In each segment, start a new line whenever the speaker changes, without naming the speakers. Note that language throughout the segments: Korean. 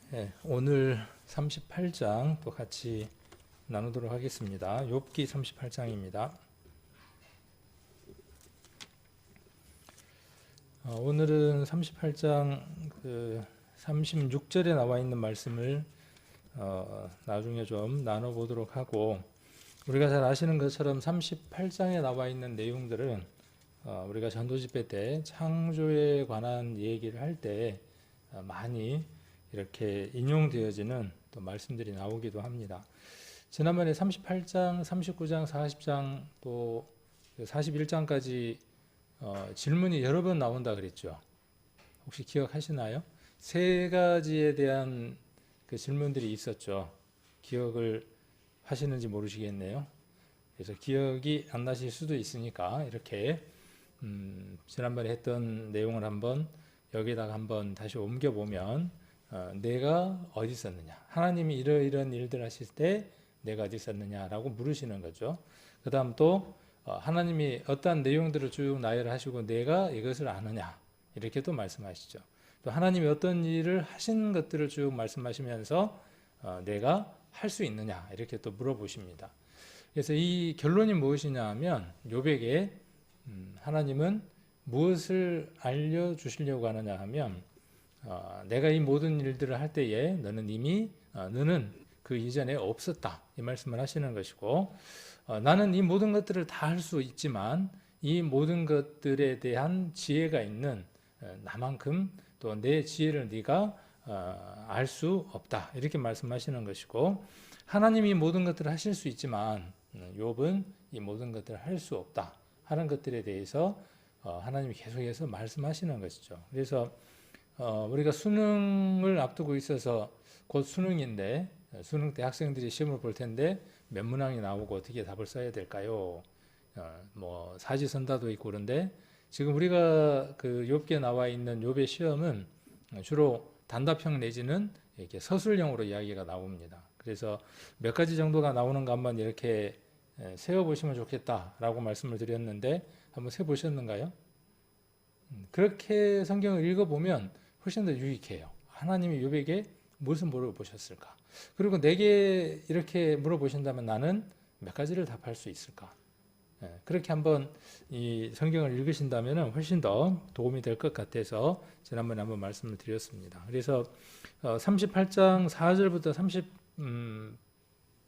네, 오늘 38장 또 같이 나누도록 하겠습니다. 욥기 38장입니다. 오늘은 38장 36절에 나와 있는 말씀을 나중에 좀 나눠보도록 하고, 우리가 잘 아시는 것처럼 38장에 나와 있는 내용들은 우리가 전도집회 때 창조에 관한 얘기를 할 때 많이 이렇게 인용되어지는 또 말씀들이 나오기도 합니다. 지난번에 38장, 39장, 40장 또 41장까지 질문이 여러 번 나온다 그랬죠. 혹시 기억하시나요? 세 가지에 대한 그 질문들이 있었죠. 기억을 하시는지 모르시겠네요. 그래서 기억이 안 나실 수도 있으니까 이렇게 지난번에 했던 내용을 한번 여기다가 한번 다시 옮겨보면 내가 어디 있었느냐, 하나님이 이러이러한 일들 하실 때 내가 어디 있었느냐라고 물으시는 거죠. 그 다음 또 하나님이 어떠한 내용들을 쭉 나열하시고 내가 이것을 아느냐 이렇게 또 말씀하시죠. 또 하나님이 어떤 일을 하신 것들을 쭉 말씀하시면서 내가 할 수 있느냐 이렇게 또 물어보십니다. 그래서 이 결론이 무엇이냐 하면 욥에게 하나님은 무엇을 알려주시려고 하느냐 하면 내가 이 모든 일들을 할 때에 너는 이미 너는 그 이전에 없었다 이 말씀을 하시는 것이고, 나는 이 모든 것들을 다 할 수 있지만 이 모든 것들에 대한 지혜가 있는 나만큼 또 내 지혜를 네가 알 수 없다 이렇게 말씀하시는 것이고, 하나님이 모든 것들을 하실 수 있지만 욥은 이 모든 것들을 할 수 없다 하는 것들에 대해서 하나님이 계속해서 말씀하시는 것이죠. 그래서 우리가 수능을 앞두고 있어서 곧 수능인데 수능 때 학생들이 시험을 볼 텐데 몇 문항이 나오고 어떻게 답을 써야 될까요? 뭐 사지선다도 있고 그런데 지금 우리가 그 욥기에 나와 있는 욥의 시험은 주로 단답형 내지는 이렇게 서술형으로 이야기가 나옵니다. 그래서 몇 가지 정도가 나오는가 한번 이렇게 세어보시면 좋겠다라고 말씀을 드렸는데 한번 세보셨는가요? 그렇게 성경을 읽어보면 훨씬 더 유익해요. 하나님이 욥에게 무엇을 물어보셨을까? 그리고 내게 이렇게 물어보신다면 나는 몇 가지를 답할 수 있을까? 그렇게 한번 이 성경을 읽으신다면 훨씬 더 도움이 될 것 같아서 지난번에 한번 말씀을 드렸습니다. 그래서 38장 4절부터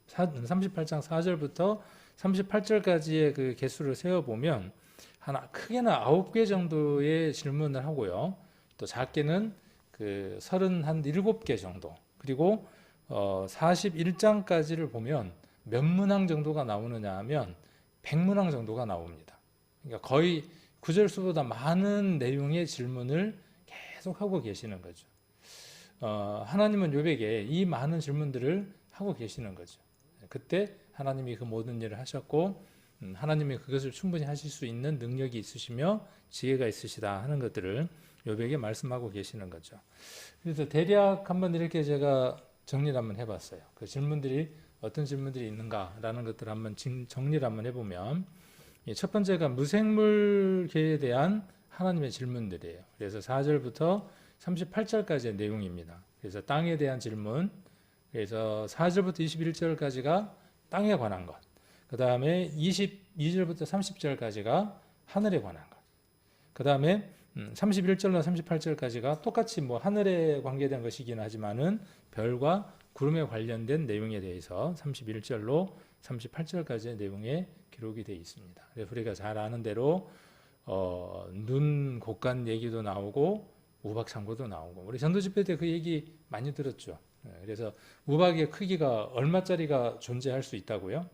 38장 4절부터 38절까지의 그 개수를 세어보면 크게는 9개 정도의 질문을 하고요. 또 작게는 그 37개 정도. 그리고 41장까지를 보면 몇 문항 정도가 나오느냐 하면 100문항 정도가 나옵니다. 그러니까 거의 구절수보다 많은 내용의 질문을 계속 하고 계시는 거죠. 하나님은 욥에게 이 많은 질문들을 하고 계시는 거죠. 그때 하나님이 그 모든 일을 하셨고 하나님이 그것을 충분히 하실 수 있는 능력이 있으시며 지혜가 있으시다 하는 것들을 욥에게 말씀하고 계시는 거죠. 그래서 대략 한번 이렇게 제가 정리를 한번 해봤어요. 그 질문들이 어떤 질문들이 있는가라는 것들을 한번 정리를 한번 해보면, 첫 번째가 무생물계에 대한 하나님의 질문들이에요. 그래서 4절부터 38절까지의 내용입니다. 그래서 땅에 대한 질문, 그래서 4절부터 21절까지가 땅에 관한 것, 그 다음에 22절부터 30절까지가 하늘에 관한 것, 그 다음에 31절로 38절까지가 똑같이 뭐 하늘에 관계된 것이긴 하지만은 별과 구름에 관련된 내용에 대해서 31절로 38절까지의 내용에 기록이 되어 있습니다. 그래서 우리가 잘 아는 대로 눈 곡간 얘기도 나오고 우박창고도 나오고, 우리 전도집회 때 그 얘기 많이 들었죠. 그래서 우박의 크기가 얼마짜리가 존재할 수 있다고요?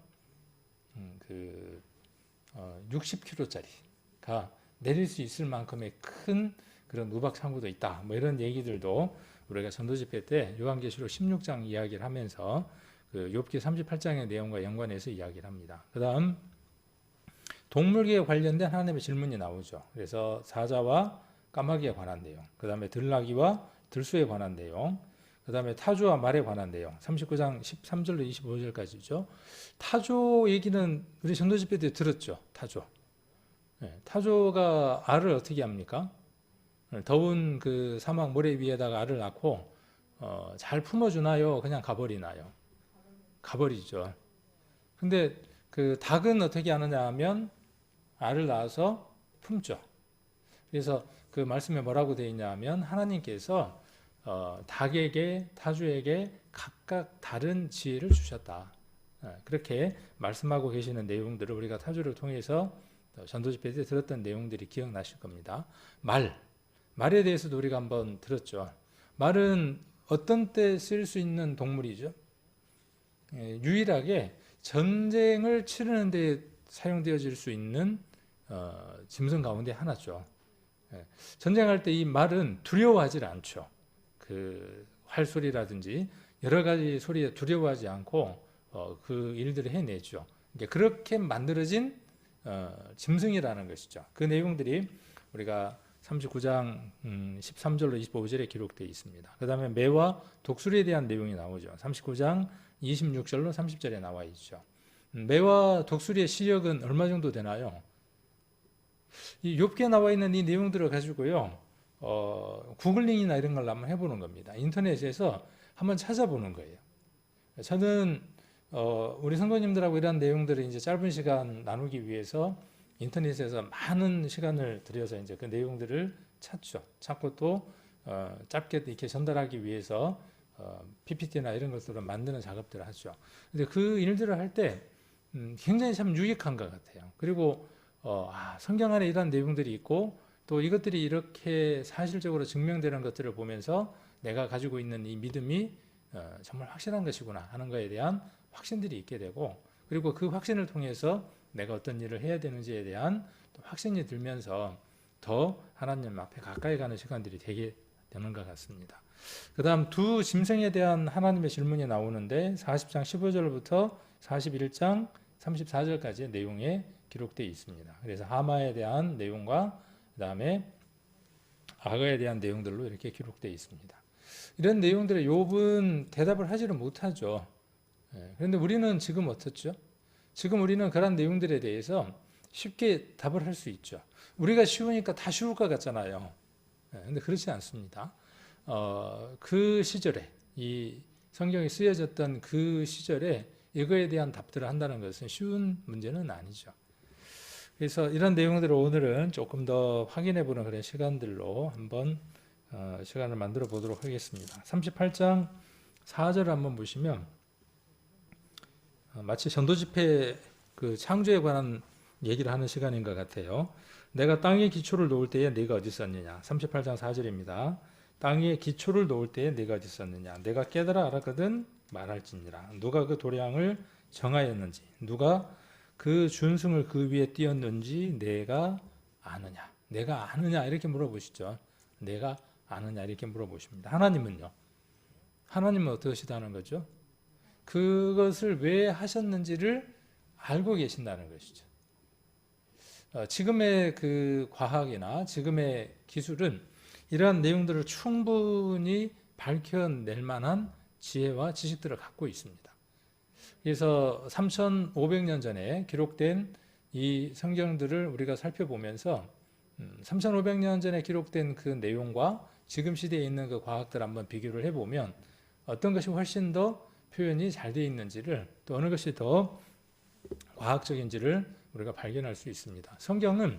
60kg짜리가 내릴 수 있을 만큼의 큰 그런 우박 창고도 있다. 뭐 이런 얘기들도 우리가 전도집회 때 요한계시록 16장 이야기를 하면서 그 욥기 38장의 내용과 연관해서 이야기를 합니다. 그다음 동물계에 관련된 하나님의 질문이 나오죠. 그래서 사자와 까마귀에 관한 내용, 그다음에 들나귀와 들소에 관한 내용, 그다음에 타조와 말에 관한 내용, 39장 13절로 25절까지죠. 타조 얘기는 우리 전도집회 때 들었죠. 타조. 타조가 알을 어떻게 합니까? 더운 그 사막 모래 위에다가 알을 낳고 잘 품어주나요? 그냥 가버리나요? 가버리죠. 근데 그 닭은 어떻게 하느냐 하면 알을 낳아서 품죠. 그래서 그 말씀에 뭐라고 되어 있냐 하면 하나님께서 닭에게 타주에게 각각 다른 지혜를 주셨다. 그렇게 말씀하고 계시는 내용들을 우리가 타주를 통해서 전도 집회 때 들었던 내용들이 기억나실 겁니다. 말에 대해서도 우리가 한번 들었죠. 말은 어떤 때 쓸 수 있는 동물이죠? 유일하게 전쟁을 치르는 데 사용되어질 수 있는 짐승 가운데 하나죠. 전쟁할 때 이 말은 두려워하지 않죠. 그 활소리라든지 여러 가지 소리에 두려워하지 않고 그 일들을 해내죠. 그렇게 만들어진 짐승이라는 것이죠. 그 내용들이 우리가 39장 13절로 25절에 기록되어 있습니다. 그 다음에 매와 독수리에 대한 내용이 나오죠. 39장 26절로 30절에 나와 있죠. 매와 독수리의 시력은 얼마 정도 되나요? 이 욥기에 나와 있는 이 내용들을 가지고요, 구글링이나 이런 걸 한번 해보는 겁니다. 인터넷에서 한번 찾아보는 거예요. 저는 우리 성도님들하고 이런 내용들을 이제 짧은 시간 나누기 위해서 인터넷에서 많은 시간을 들여서 이제 그 내용들을 찾죠. 찾고 또 짧게 이렇게 전달하기 위해서 PPT나 이런 것들을 만드는 작업들을 하죠. 근데 그 일들을 할 때 굉장히 참 유익한 것 같아요. 그리고 성경 안에 이런 내용들이 있고 또 이것들이 이렇게 사실적으로 증명되는 것들을 보면서 내가 가지고 있는 이 믿음이 정말 확실한 것이구나 하는 것에 대한 확신들이 있게 되고, 그리고 그 확신을 통해서 내가 어떤 일을 해야 되는지에 대한 확신이 들면서 더 하나님 앞에 가까이 가는 시간들이 되게 되는 것 같습니다. 그 다음 두 짐승에 대한 하나님의 질문이 나오는데 40장 15절부터 41장 34절까지의 내용에 기록되어 있습니다. 그래서 하마에 대한 내용과 그 다음에 악어에 대한 내용들로 이렇게 기록되어 있습니다. 이런 내용들에 욥은 대답을 하지를 못하죠. 그런데 우리는 지금 어떻죠? 지금 우리는 그런 내용들에 대해서 쉽게 답을 할 수 있죠. 우리가 쉬우니까 다 쉬울 것 같잖아요. 그런데 그렇지 않습니다. 그 시절에 이 성경이 쓰여졌던 그 시절에 이거에 대한 답들을 한다는 것은 쉬운 문제는 아니죠. 그래서 이런 내용들을 오늘은 조금 더 확인해 보는 그런 시간들로 한번 시간을 만들어 보도록 하겠습니다. 38장 4절을 한번 보시면 마치 전도 집회 그 창조에 관한 얘기를 하는 시간인 것 같아요. 내가 땅에 기초를 놓을 때에 네가 어디 있었느냐. 38장 4절입니다. 땅에 기초를 놓을 때에 네가 어디 있었느냐. 내가 깨달아 알았거든 말할지니라. 누가 그 도량을 정하였는지, 누가 그 준승을 그 위에 띄었는지 내가 아느냐. 내가 아느냐 이렇게 물어보시죠. 내가 아느냐 이렇게 물어보십니다. 하나님은요? 하나님은 어떠시다는 거죠? 그것을 왜 하셨는지를 알고 계신다는 것이죠. 지금의 그 과학이나 지금의 기술은 이러한 내용들을 충분히 밝혀낼 만한 지혜와 지식들을 갖고 있습니다. 그래서 3,500년 전에 기록된 이 성경들을 우리가 살펴보면서 3,500년 전에 기록된 그 내용과 지금 시대에 있는 그 과학들 한번 비교를 해보면 어떤 것이 훨씬 더 표현이 잘 되어 있는지를, 또 어느 것이 더 과학적인지를 우리가 발견할 수 있습니다. 성경은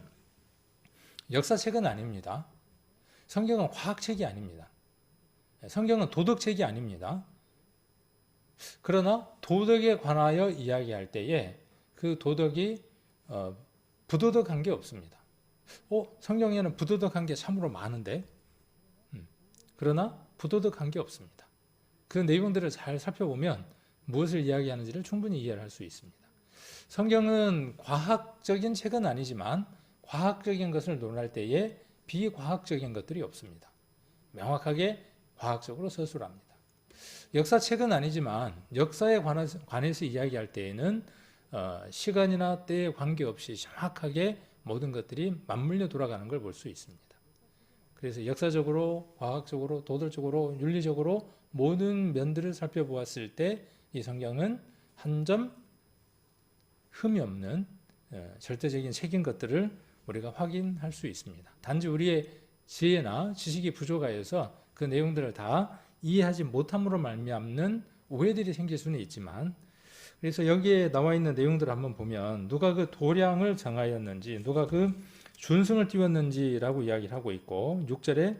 역사책은 아닙니다. 성경은 과학책이 아닙니다. 성경은 도덕책이 아닙니다. 그러나 도덕에 관하여 이야기할 때에 그 도덕이 부도덕한 게 없습니다. 성경에는 부도덕한 게 참으로 많은데 그러나 부도덕한 게 없습니다. 그 내용들을 잘 살펴보면 무엇을 이야기하는지를 충분히 이해를 할 수 있습니다. 성경은 과학적인 책은 아니지만 과학적인 것을 논할 때에 비과학적인 것들이 없습니다. 명확하게 과학적으로 서술합니다. 역사책은 아니지만 역사에 관해서 이야기할 때에는 시간이나 때에 관계없이 정확하게 모든 것들이 맞물려 돌아가는 걸 볼 수 있습니다. 그래서 역사적으로, 과학적으로, 도덕적으로, 윤리적으로 모든 면들을 살펴보았을 때 이 성경은 한 점 흠이 없는 절대적인 책인 것들을 우리가 확인할 수 있습니다. 단지 우리의 지혜나 지식이 부족하여서 그 내용들을 다 이해하지 못함으로 말미암는 오해들이 생길 수는 있지만, 그래서 여기에 나와 있는 내용들을 한번 보면 누가 그 도량을 정하였는지, 누가 그 준승을 띄웠는지라고 이야기를 하고 있고, 6절에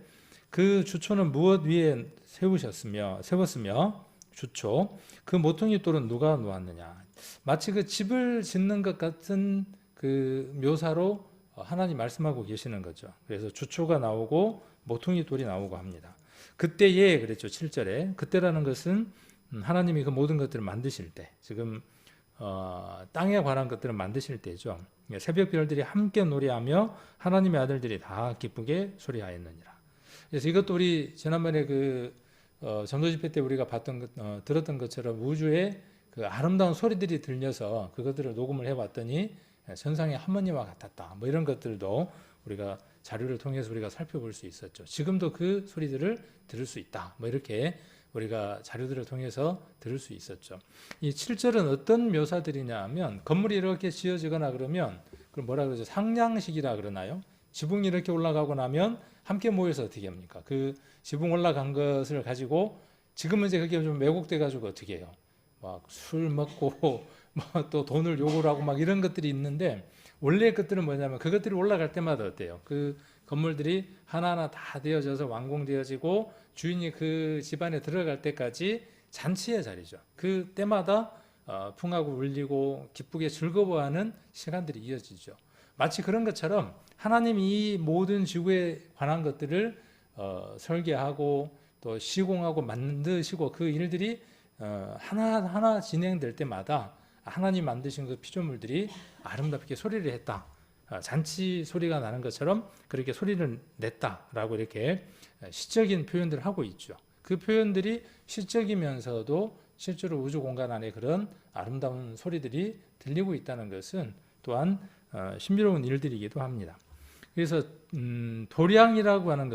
그 주초는 무엇 위에 세웠으며 주초 그 모퉁이 돌은 누가 놓았느냐. 마치 그 집을 짓는 것 같은 그 묘사로 하나님 말씀하고 계시는 거죠. 그래서 주초가 나오고 모퉁이 돌이 나오고 합니다. 그때에 그랬죠. 7절에 그때라는 것은 하나님이 그 모든 것들을 만드실 때, 지금 땅에 관한 것들을 만드실 때죠. 새벽 별들이 함께 노래하며 하나님의 아들들이 다 기쁘게 소리하였느니라. 그래서 이것도 우리 지난번에 그 전도 집회 때 우리가 들었던 것처럼 우주에 그 아름다운 소리들이 들려서 그것들을 녹음을 해봤더니 천상의 하모니와 같았다. 뭐 이런 것들도 우리가 자료를 통해서 우리가 살펴볼 수 있었죠. 지금도 그 소리들을 들을 수 있다. 뭐 이렇게 우리가 자료들을 통해서 들을 수 있었죠. 이 7절은 어떤 묘사들이냐 하면, 건물이 이렇게 지어지거나 그러면 그걸 뭐라 그러죠? 상량식이라 그러나요? 지붕이 이렇게 올라가고 나면 함께 모여서 어떻게 합니까? 그 지붕 올라간 것을 가지고, 지금은 이제 그게 좀 왜곡돼 가지고 어떻게 해요? 막 술 먹고 뭐 또 돈을 요구를 하고 막 이런 것들이 있는데, 원래 것들은 뭐냐면 그것들이 올라갈 때마다 어때요? 그 건물들이 하나하나 다 되어져서 완공되어지고 주인이 그 집안에 들어갈 때까지 잔치의 자리죠. 그 때마다 풍하고 울리고 기쁘게 즐거워하는 시간들이 이어지죠. 마치 그런 것처럼 하나님이 이 모든 지구에 관한 것들을 설계하고 또 시공하고 만드시고, 그 일들이 하나하나 진행될 때마다 하나님 만드신 그 피조물들이 아름답게 소리를 했다. 잔치 소리가 나는 것처럼 그렇게 소리를 냈다라고 이렇게 시적인 표현들을 하고 있죠. 그 표현들이 시적이면서도 실제로 우주 공간 안에 그런 아름다운 소리들이 들리고 있다는 것은 또한 신비로운 일들이기도 합니다. 그래서 도량이라고 하는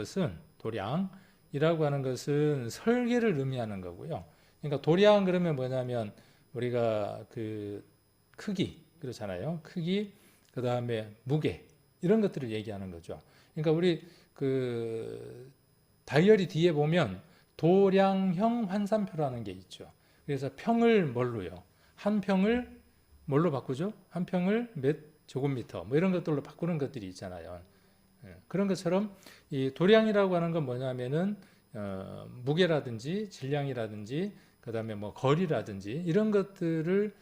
것은 설계를 의미하는 거고요. 그러니까 도량 그러면 뭐냐면 우리가 그 크기 그렇잖아요. 크기, 그 다음에 무게, 이런 것들을 얘기하는 거죠. 그러니까 우리 그 다이어리 뒤에 보면 도량형 환산표라는 게 있죠. 그래서 평을 뭘로요? 한 평을 뭘로 바꾸죠? 한 평을 몇 제곱미터 뭐 이런 것들로 바꾸는 것들이 있잖아요. 그런 것처럼 이 도량이라고 하는 건 뭐냐면은 무게라든지 질량이라든지 그 다음에 뭐 거리라든지 이런 것들을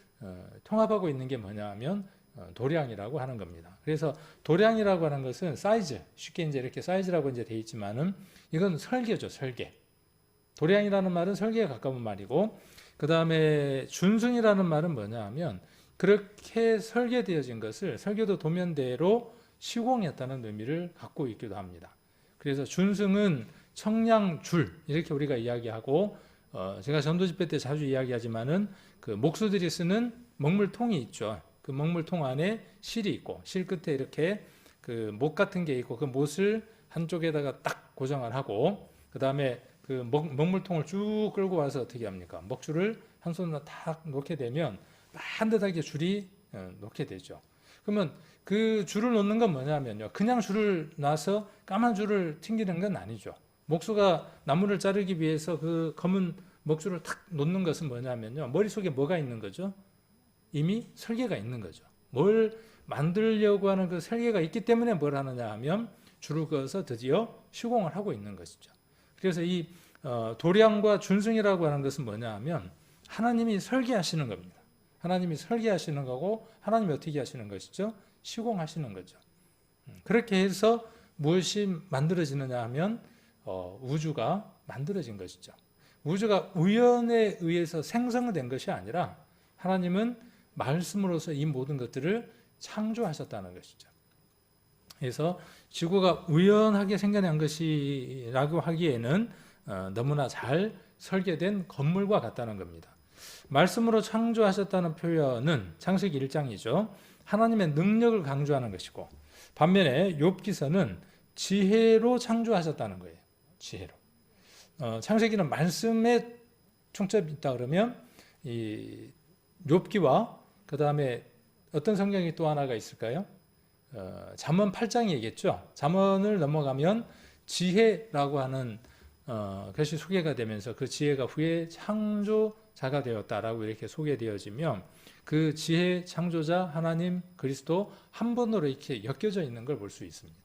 통합하고 있는 게 뭐냐 하면 도량이라고 하는 겁니다. 그래서 도량이라고 하는 것은 사이즈, 쉽게 이제 이렇게 사이즈라고 이제 돼 있지만은 이건 설계죠, 설계. 도량이라는 말은 설계에 가까운 말이고, 그 다음에 준승이라는 말은 뭐냐 하면 그렇게 설계되어진 것을 설계도 도면대로 시공했다는 의미를 갖고 있기도 합니다. 그래서 준승은 청량줄 이렇게 우리가 이야기하고, 제가 전도 집회 때 자주 이야기하지만은 그 목수들이 쓰는 먹물통이 있죠. 그 먹물통 안에 실이 있고, 실 끝에 이렇게 그 못 같은 게 있고, 그 못을 한쪽에다가 딱 고정을 하고, 그 다음에 그 먹물통을 쭉 끌고 와서 어떻게 합니까? 먹줄을 한 손으로 딱 놓게 되면 반듯하게 줄이 놓게 되죠. 그러면 그 줄을 놓는 건 뭐냐면요, 그냥 줄을 놔서 까만 줄을 튕기는 건 아니죠. 목수가 나무를 자르기 위해서 그 검은 먹줄을 탁 놓는 것은 뭐냐면요, 머릿속에 뭐가 있는 거죠? 이미 설계가 있는 거죠. 뭘 만들려고 하는 그 설계가 있기 때문에 뭘 하느냐 하면 줄을 그어서 드디어 시공을 하고 있는 것이죠. 그래서 이 도량과 준승이라고 하는 것은 뭐냐 하면 하나님이 설계하시는 겁니다. 하나님이 설계하시는 거고, 하나님이 어떻게 하시는 것이죠? 시공하시는 거죠. 그렇게 해서 무엇이 만들어지느냐 하면 우주가 만들어진 것이죠. 우주가 우연에 의해서 생성된 것이 아니라 하나님은 말씀으로서 이 모든 것들을 창조하셨다는 것이죠. 그래서 지구가 우연하게 생겨난 것이라고 하기에는 너무나 잘 설계된 건물과 같다는 겁니다. 말씀으로 창조하셨다는 표현은 창세기 1장이죠. 하나님의 능력을 강조하는 것이고, 반면에 욥기서는 지혜로 창조하셨다는 거예요. 지혜로. 창세기는 말씀에 중점이 있다 그러면 이 욥기와 그 다음에 어떤 성경이 또 하나가 있을까요? 잠언 8장이겠죠. 잠언을 넘어가면 지혜라고 하는 그것이 소개가 되면서 그 지혜가 후에 창조자가 되었다라고 이렇게 소개되어지며 그 지혜 창조자 하나님 그리스도 한 분으로 이렇게 엮여져 있는 걸 볼 수 있습니다.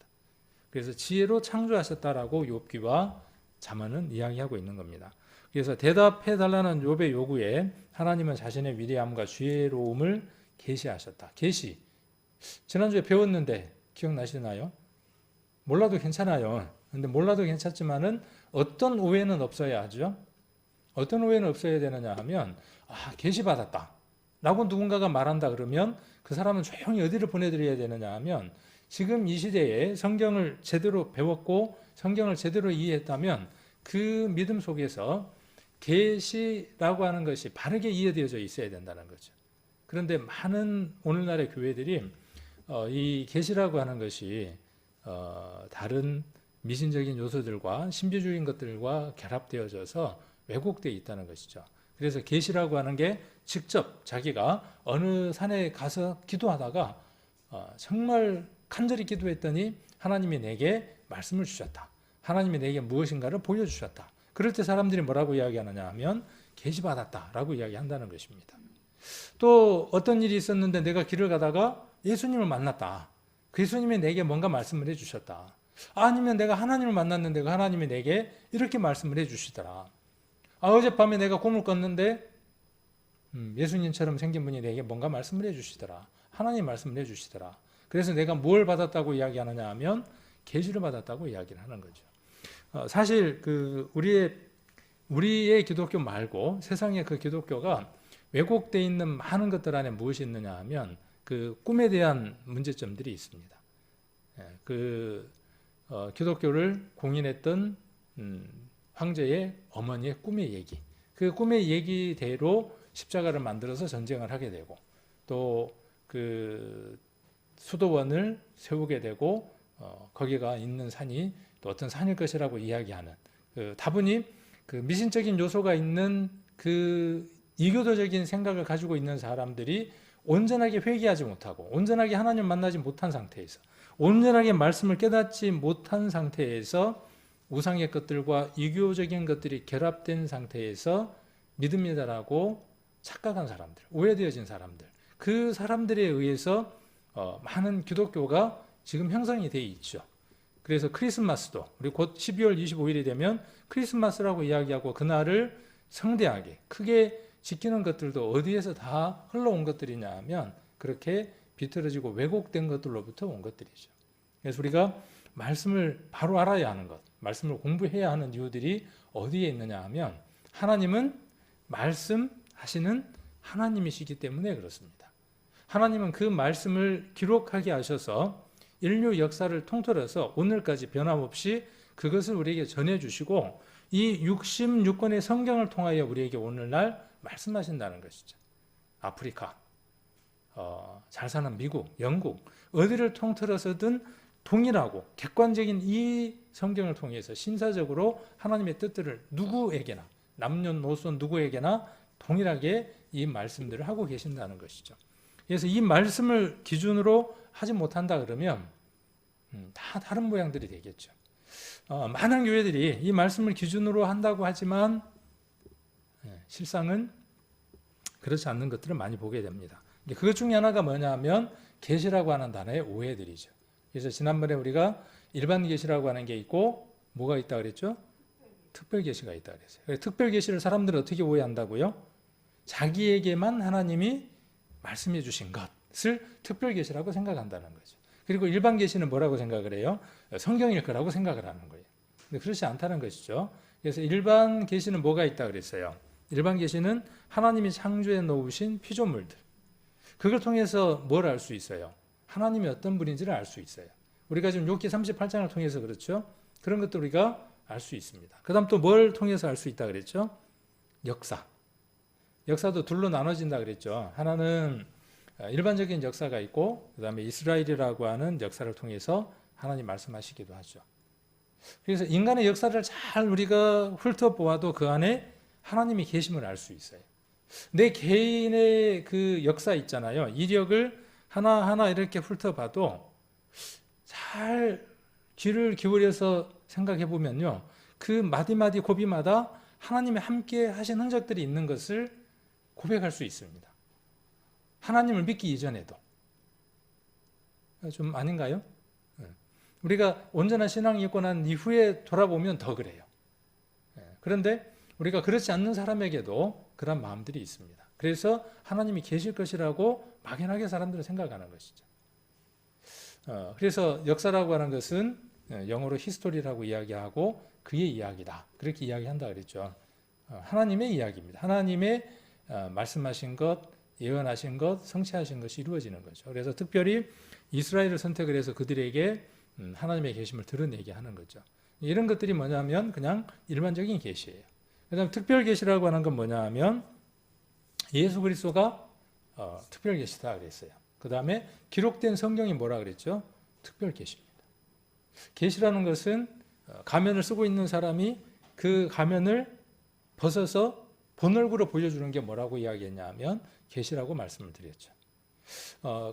그래서 지혜로 창조하셨다라고 욥기와 잠언은 이야기하고 있는 겁니다. 그래서 대답해 달라는 욥의 요구에 하나님은 자신의 위대함과 지혜로움을 계시하셨다. 계시. 지난주에 배웠는데 기억나시나요? 몰라도 괜찮아요. 근데 몰라도 괜찮지만은 어떤 오해는 없어야 하죠. 어떤 오해는 없어야 되느냐 하면 계시받았다 라고 누군가가 말한다 그러면 그 사람은 조용히 어디를 보내드려야 되느냐 하면 지금 이 시대에 성경을 제대로 배웠고 성경을 제대로 이해했다면 그 믿음 속에서 계시라고 하는 것이 바르게 이해되어져 있어야 된다는 거죠. 그런데 많은 오늘날의 교회들이 이 계시라고 하는 것이 다른 미신적인 요소들과 신비주의인 것들과 결합되어져서 왜곡되어 있다는 것이죠. 그래서 계시라고 하는 게 직접 자기가 어느 산에 가서 기도하다가 정말 간절히 기도했더니 하나님이 내게 말씀을 주셨다. 하나님이 내게 무엇인가를 보여주셨다. 그럴 때 사람들이 뭐라고 이야기하느냐 하면 계시받았다라고 이야기한다는 것입니다. 또 어떤 일이 있었는데 내가 길을 가다가 예수님을 만났다. 그 예수님이 내게 뭔가 말씀을 해주셨다. 아니면 내가 하나님을 만났는데 그 하나님이 내게 이렇게 말씀을 해주시더라. 어젯밤에 내가 꿈을 꿨는데 예수님처럼 생긴 분이 내게 뭔가 말씀을 해주시더라. 하나님 말씀을 해주시더라. 그래서 내가 뭘 받았다고 이야기하느냐 하면 계시를 받았다고 이야기를 하는 거죠. 사실 그 우리의 기독교 말고 세상의 그 기독교가 왜곡되어 있는 많은 것들 안에 무엇이 있느냐 하면 그 꿈에 대한 문제점들이 있습니다. 기독교를 공인했던 황제의 어머니의 꿈의 얘기, 그 꿈의 얘기대로 십자가를 만들어서 전쟁을 하게 되고 또 그 수도원을 세우게 되고 거기가 있는 산이 또 어떤 산일 것이라고 이야기하는 다분히 그 미신적인 요소가 있는 그 이교도적인 생각을 가지고 있는 사람들이 온전하게 회개하지 못하고 온전하게 하나님 만나지 못한 상태에서 온전하게 말씀을 깨닫지 못한 상태에서 우상의 것들과 이교적인 것들이 결합된 상태에서 믿음이다라고 착각한 사람들, 오해되어진 사람들, 그 사람들에 의해서 많은 기독교가 지금 형성이 되어 있죠. 그래서 크리스마스도 우리 곧 12월 25일이 되면 크리스마스라고 이야기하고 그날을 성대하게 크게 지키는 것들도 어디에서 다 흘러온 것들이냐 하면 그렇게 비틀어지고 왜곡된 것들로부터 온 것들이죠. 그래서 우리가 말씀을 바로 알아야 하는 것, 말씀을 공부해야 하는 이유들이 어디에 있느냐 하면 하나님은 말씀하시는 하나님이시기 때문에 그렇습니다. 하나님은 그 말씀을 기록하게 하셔서 인류 역사를 통틀어서 오늘까지 변함없이 그것을 우리에게 전해주시고 이 66권의 성경을 통하여 우리에게 오늘날 말씀하신다는 것이죠. 아프리카, 잘 사는 미국, 영국 어디를 통틀어서든 동일하고 객관적인 이 성경을 통해서 신사적으로 하나님의 뜻들을 누구에게나 남녀노소 누구에게나 동일하게 이 말씀들을 하고 계신다는 것이죠. 그래서 이 말씀을 기준으로 하지 못한다 그러면 다 다른 모양들이 되겠죠. 많은 교회들이 이 말씀을 기준으로 한다고 하지만 실상은 그렇지 않는 것들을 많이 보게 됩니다. 그것 중에 하나가 뭐냐면 계시라고 하는 단어의 오해들이죠. 그래서 지난번에 우리가 일반 계시라고 하는 게 있고 뭐가 있다 그랬죠? 특별 계시가 있다 그랬어요. 특별 계시를 사람들은 어떻게 오해한다고요? 자기에게만 하나님이 말씀해 주신 것을 특별 계시라고 생각한다는 거죠. 그리고 일반 계시는 뭐라고 생각을 해요? 성경일 거라고 생각을 하는 거예요. 근데 그렇지 않다는 것이죠. 그래서 일반 계시는 뭐가 있다 그랬어요? 일반 계시는 하나님이 창조해 놓으신 피조물들. 그걸 통해서 뭘 알 수 있어요? 하나님이 어떤 분인지를 알 수 있어요. 우리가 지금 욥기 38장을 통해서 그렇죠? 그런 것도 우리가 알 수 있습니다. 그 다음 또 뭘 통해서 알 수 있다 그랬죠? 역사. 역사도 둘로 나눠진다 그랬죠. 하나는 일반적인 역사가 있고 그 다음에 이스라엘이라고 하는 역사를 통해서 하나님 말씀하시기도 하죠. 그래서 인간의 역사를 잘 우리가 훑어보아도 그 안에 하나님이 계심을 알 수 있어요. 내 개인의 그 역사 있잖아요. 이력을 하나하나 이렇게 훑어봐도 잘 귀를 기울여서 생각해 보면요. 그 마디마디 고비마다 하나님의 함께 하신 흔적들이 있는 것을 고백할 수 있습니다. 하나님을 믿기 이전에도. 좀 아닌가요? 우리가 온전한 신앙이 있고 난 이후에 돌아보면 더 그래요. 그런데 우리가 그렇지 않는 사람에게도 그런 마음들이 있습니다. 그래서 하나님이 계실 것이라고 막연하게 사람들은 생각하는 것이죠. 그래서 역사라고 하는 것은 영어로 히스토리라고 이야기하고 그의 이야기다. 그렇게 이야기한다 그랬죠. 하나님의 이야기입니다. 하나님의 말씀하신 것, 예언하신 것, 성취하신 것이 이루어지는 거죠. 그래서 특별히 이스라엘을 선택을 해서 그들에게 하나님의 계심을 드러내게 하는 거죠. 이런 것들이 뭐냐면 그냥 일반적인 계시예요. 그다음 특별 계시라고 하는 건 뭐냐면 예수 그리스도가 특별 계시다 그랬어요. 그다음에 기록된 성경이 뭐라 그랬죠? 특별 계시입니다. 계시라는 것은 가면을 쓰고 있는 사람이 그 가면을 벗어서 본 얼굴을 보여주는 게 뭐라고 이야기했냐면 계시라고 말씀을 드렸죠.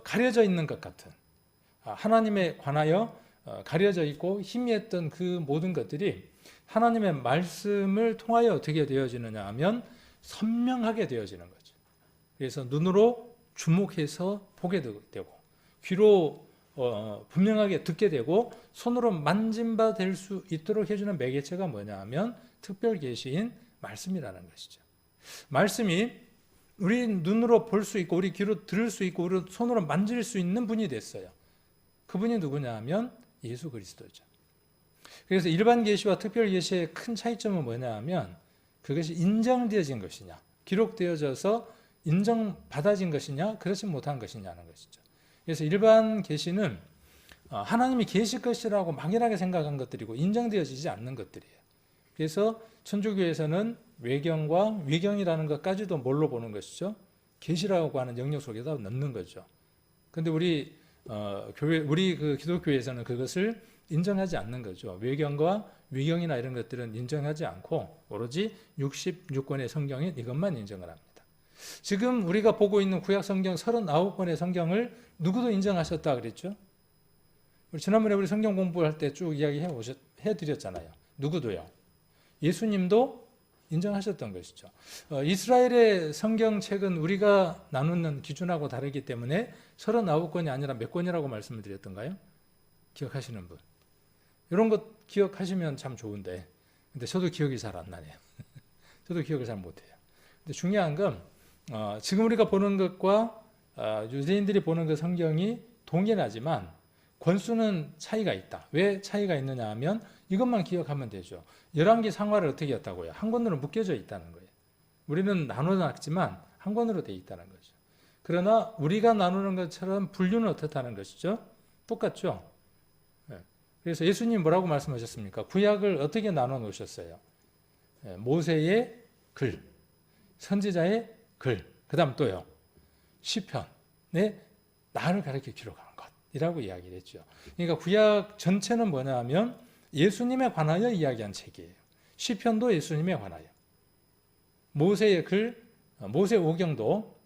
가려져 있는 것 같은 하나님에 관하여 가려져 있고 희미했던 그 모든 것들이 하나님의 말씀을 통하여 어떻게 되어지느냐 하면 선명하게 되어지는 거죠. 그래서 눈으로 주목해서 보게 되고 귀로 분명하게 듣게 되고 손으로 만진 바 될 수 있도록 해주는 매개체가 뭐냐 하면 특별 계시인 말씀이라는 것이죠. 말씀이 우리 눈으로 볼 수 있고 우리 귀로 들을 수 있고 우리 손으로 만질 수 있는 분이 됐어요. 그분이 누구냐 하면 예수 그리스도죠. 그래서 일반 계시와 특별 계시의 큰 차이점은 뭐냐 하면 그것이 인정되어진 것이냐 기록되어져서 인정받아진 것이냐 그렇지 못한 것이냐는 것이죠. 그래서 일반 계시는 하나님이 계실 것이라고 막연하게 생각한 것들이고 인정되어지지 않는 것들이에요. 그래서 천주교에서는 외경과 위경이라는 것까지도 뭘로 보는 것이죠? 계시라고 하는 영역 속에다 넣는 거죠. 그런데 우리 그 기독교에서는 그것을 인정하지 않는 거죠. 외경과 위경이나 이런 것들은 인정하지 않고 오로지 66권의 성경인 이것만 인정을 합니다. 지금 우리가 보고 있는 구약 성경 39권의 성경을 누구도 인정하셨다 그랬죠? 우리 지난번에 우리 성경 공부할 때 쭉 해드렸잖아요. 누구도요? 예수님도 인정하셨던 것이죠. 이스라엘의 성경책은 우리가 나누는 기준하고 다르기 때문에 39권이 아니라 몇 권이라고 말씀을 드렸던가요? 기억하시는 분? 이런 것 기억하시면 참 좋은데 근데 저도 기억이 잘 안 나네요. 저도 기억을 잘 못해요. 근데 중요한 건 지금 우리가 보는 것과 유대인들이 보는 그 성경이 동일하지만 권수는 차이가 있다. 왜 차이가 있느냐 하면 이것만 기억하면 되죠. 11개 상하를 어떻게 했다고요? 한 권으로 묶여져 있다는 거예요. 우리는 나눠놨지만 한 권으로 되어 있다는 거죠. 그러나 우리가 나누는 것처럼 분류는 어떻다는 것이죠? 똑같죠? 그래서 예수님 뭐라고 말씀하셨습니까? 구약을 어떻게 나눠 놓으셨어요? 모세의 글, 선지자의 글, 그 다음 또요. 시편에 나를 가르쳐 기록한 것이라고 이야기를 했죠. 그러니까 구약 전체는 뭐냐 하면 예수님에 관하여 이야기한 책이에요. 시편도 예수님에 관하여. 모세의 글, 모세 오경도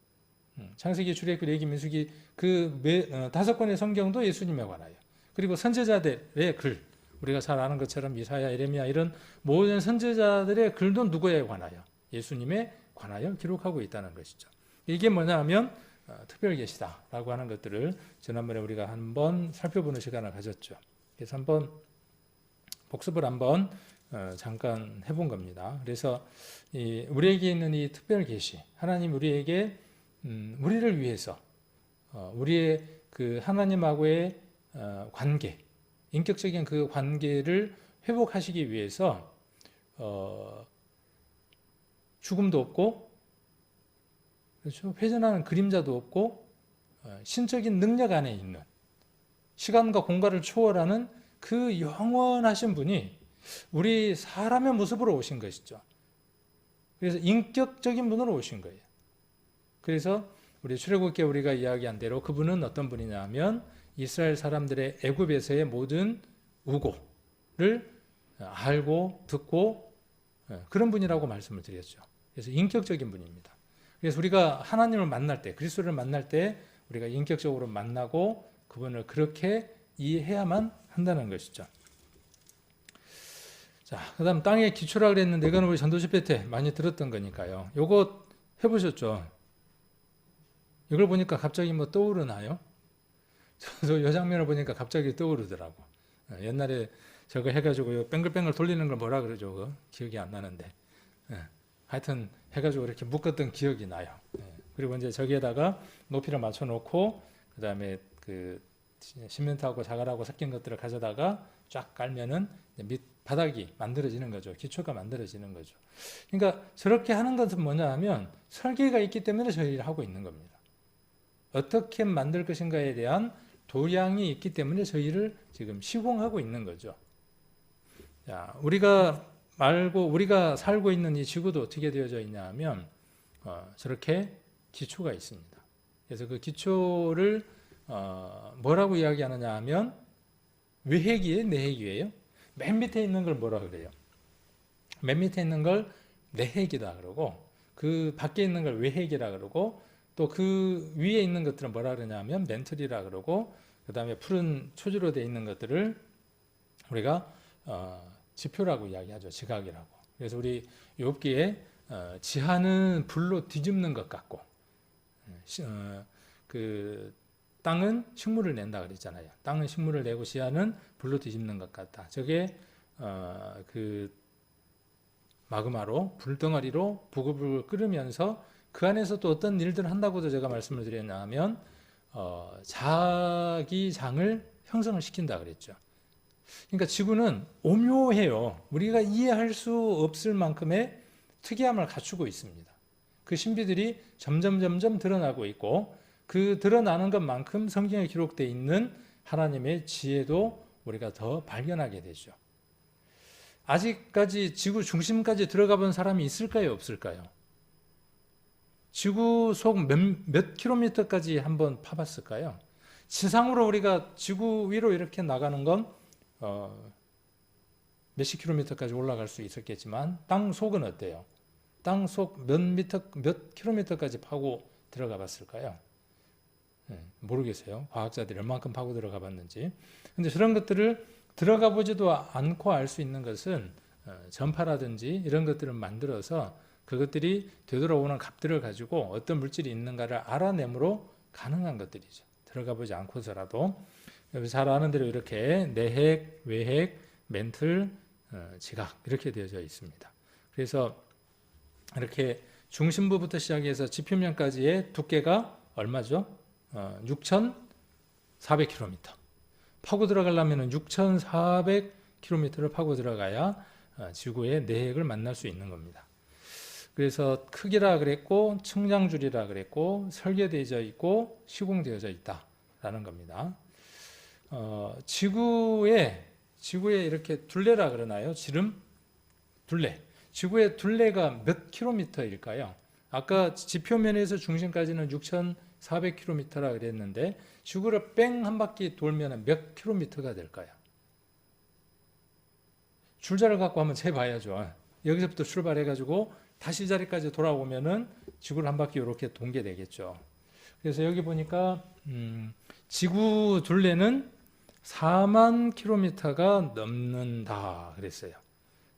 창세기, 출애굽기, 레위기, 민수기 그 5권의 성경도 예수님에 관하여. 그리고 선지자들의 글, 우리가 잘 아는 것처럼 이사야, 예레미야 이런 모든 선지자들의 글도 누구에 관하여? 예수님에 관하여 기록하고 있다는 것이죠. 이게 뭐냐 하면 특별 계시다라고 하는 것들을 지난번에 우리가 한번 살펴보는 시간을 가졌죠. 그래서 한번 복습을 한번 잠깐 해본 겁니다. 그래서 우리에게 있는 이 특별 계시, 하나님 우리에게 우리를 위해서 우리의 그 하나님하고의 관계, 인격적인 그 관계를 회복하시기 위해서 죽음도 없고, 그렇죠? 회전하는 그림자도 없고, 신적인 능력 안에 있는 시간과 공간을 초월하는 그 영원하신 분이 우리 사람의 모습으로 오신 것이죠. 그래서 인격적인 분으로 오신 거예요. 그래서 우리 출애굽기에 우리가 이야기한 대로 그분은 어떤 분이냐 하면 이스라엘 사람들의 애굽에서의 모든 우고를 알고 듣고 그런 분이라고 말씀을 드렸죠. 그래서 인격적인 분입니다. 그래서 우리가 하나님을 만날 때, 그리스도를 만날 때 우리가 인격적으로 만나고 그분을 그렇게 이해해야만 한다는 것이죠. 자, 그다음 땅의 기초라 그랬는데 이건 우리 전도집회 때 많이 들었던 거니까요. 요거 해보셨죠? 이걸 보니까 갑자기 뭐 떠오르나요? 저도 이 장면을 보니까 갑자기 떠오르더라고. 옛날에 저거 해가지고 뱅글뱅글 돌리는 걸 뭐라 그러죠? 그거? 기억이 안 나는데. 하여튼 해가지고 이렇게 묶었던 기억이 나요. 그리고 이제 저기에다가 높이를 맞춰놓고 그 다음에 그 시멘트하고 자갈하고 섞인 것들을 가져다가 쫙 깔면은 밑 바닥이 만들어지는 거죠. 기초가 만들어지는 거죠. 그러니까 저렇게 하는 것은 뭐냐 하면 설계가 있기 때문에 저희를 하고 있는 겁니다. 어떻게 만들 것인가에 대한 도량이 있기 때문에 저희를 지금 시공하고 있는 거죠. 자, 우리가 살고 있는 이 지구도 어떻게 되어져 있냐 하면 저렇게 기초가 있습니다. 그래서 그 기초를 뭐라고 이야기하느냐 하면 외핵이에요, 내핵이에요? 맨 밑에 있는 걸 뭐라 그래요? 맨 밑에 있는 걸 내핵이다 그러고 그 밖에 있는 걸 외핵이라 그러고 또 그 위에 있는 것들은 뭐라 그러냐면 멘틀이라 그러고 그 다음에 푸른 초지로 되어 있는 것들을 우리가 지표라고 이야기하죠. 지각이라고. 그래서 우리 욥기에 지하는 불로 뒤집는 것 같고 그 땅은 식물을 낸다 그랬잖아요. 땅은 식물을 내고 지하는 불로 뒤집는 것 같다. 저게 그 마그마로 불덩어리로 부글부글 끓으면서 그 안에서 또 어떤 일들을 한다고도 제가 말씀을 드렸냐 하면 자기 장을 형성을 시킨다 그랬죠. 그러니까 지구는 오묘해요. 우리가 이해할 수 없을 만큼의 특이함을 갖추고 있습니다. 그 신비들이 점점 드러나고 있고 그 드러나는 것만큼 성경에 기록되어 있는 하나님의 지혜도 우리가 더 발견하게 되죠. 아직까지 지구 중심까지 들어가 본 사람이 있을까요? 없을까요? 지구 속 몇 킬로미터까지 한번 파봤을까요? 지상으로 우리가 지구 위로 이렇게 나가는 건 몇십 킬로미터까지 올라갈 수 있었겠지만 땅 속은 어때요? 땅 속 몇 킬로미터까지 파고 들어가 봤을까요? 모르겠어요. 과학자들이 얼만큼 파고 들어가 봤는지. 근데 저런 것들을 들어가 보지도 않고 알 수 있는 것은 전파라든지 이런 것들을 만들어서 그것들이 되돌아오는 값들을 가지고 어떤 물질이 있는가를 알아내므로 가능한 것들이죠. 들어가 보지 않고서라도. 잘 아는 대로 이렇게 내핵, 외핵, 멘틀, 지각 이렇게 되어져 있습니다. 그래서 이렇게 중심부부터 시작해서 지표면까지의 두께가 얼마죠? 6,400km. 파고 들어가려면 6,400km를 파고 들어가야 지구의 내핵을 만날 수 있는 겁니다. 그래서 크기라 그랬고 측량줄이라 그랬고 설계되어져 있고 시공되어져 있다라는 겁니다. 지구에 이렇게 둘레라 그러나요? 지름? 둘레. 지구의 둘레가 몇 킬로미터일까요? 아까 지표면에서 중심까지는 6,400km라 그랬는데 지구를 뺑 한 바퀴 돌면 몇 킬로미터가 될까요? 줄자를 갖고 한번 재봐야죠. 여기서부터 출발해가지고 다시 자리까지 돌아오면은 지구를 한 바퀴 이렇게 돈게 되겠죠. 그래서 여기 보니까 지구 둘레는 4만 킬로미터가 넘는다 그랬어요.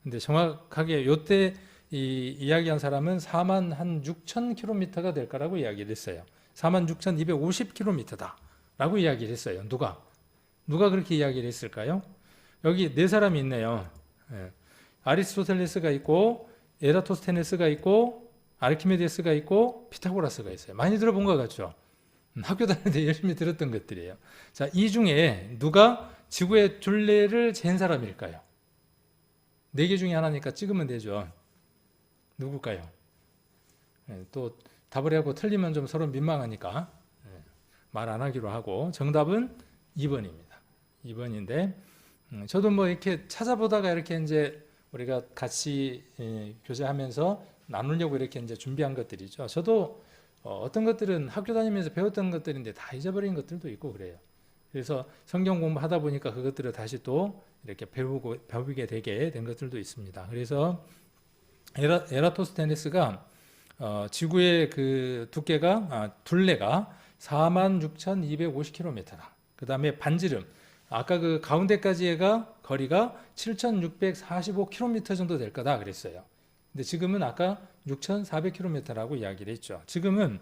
근데 정확하게 요때 이야기한 사람은 4만 한 6천 킬로미터가 될 거라고 이야기를 했어요. 4만 6,250킬로미터다 라고 이야기를 했어요. 누가 그렇게 이야기를 했을까요? 여기 네 사람이 있네요. 아리스토텔레스가 있고 에라토스테네스가 있고 아르키메데스가 있고 피타고라스가 있어요. 많이 들어본 것 같죠? 학교 다닐 때 열심히 들었던 것들이에요. 자, 이 중에 누가 지구의 둘레를 잰 사람일까요? 네 개 중에 하나니까 찍으면 되죠. 누굴까요? 또 답을 하고 틀리면 좀 서로 민망하니까 말 안 하기로 하고 정답은 2번입니다. 2번인데 저도 뭐 이렇게 찾아보다가 이렇게 이제 우리가 같이 교제하면서 나누려고 이렇게 이제 준비한 것들이죠. 저도 어떤 것들은 학교 다니면서 배웠던 것들인데 다 잊어버린 것들도 있고 그래요. 그래서 성경 공부하다 보니까 그것들을 다시 또 이렇게 배우게 되게 된 것들도 있습니다. 그래서 에라토스테네스가 지구의 그 둘레가 46,250km다. 그 다음에 반지름, 아까 그 가운데까지가 거리가 7,645km 정도 될 거다 그랬어요. 근데 지금은 아까 6,400km라고 이야기를 했죠. 지금은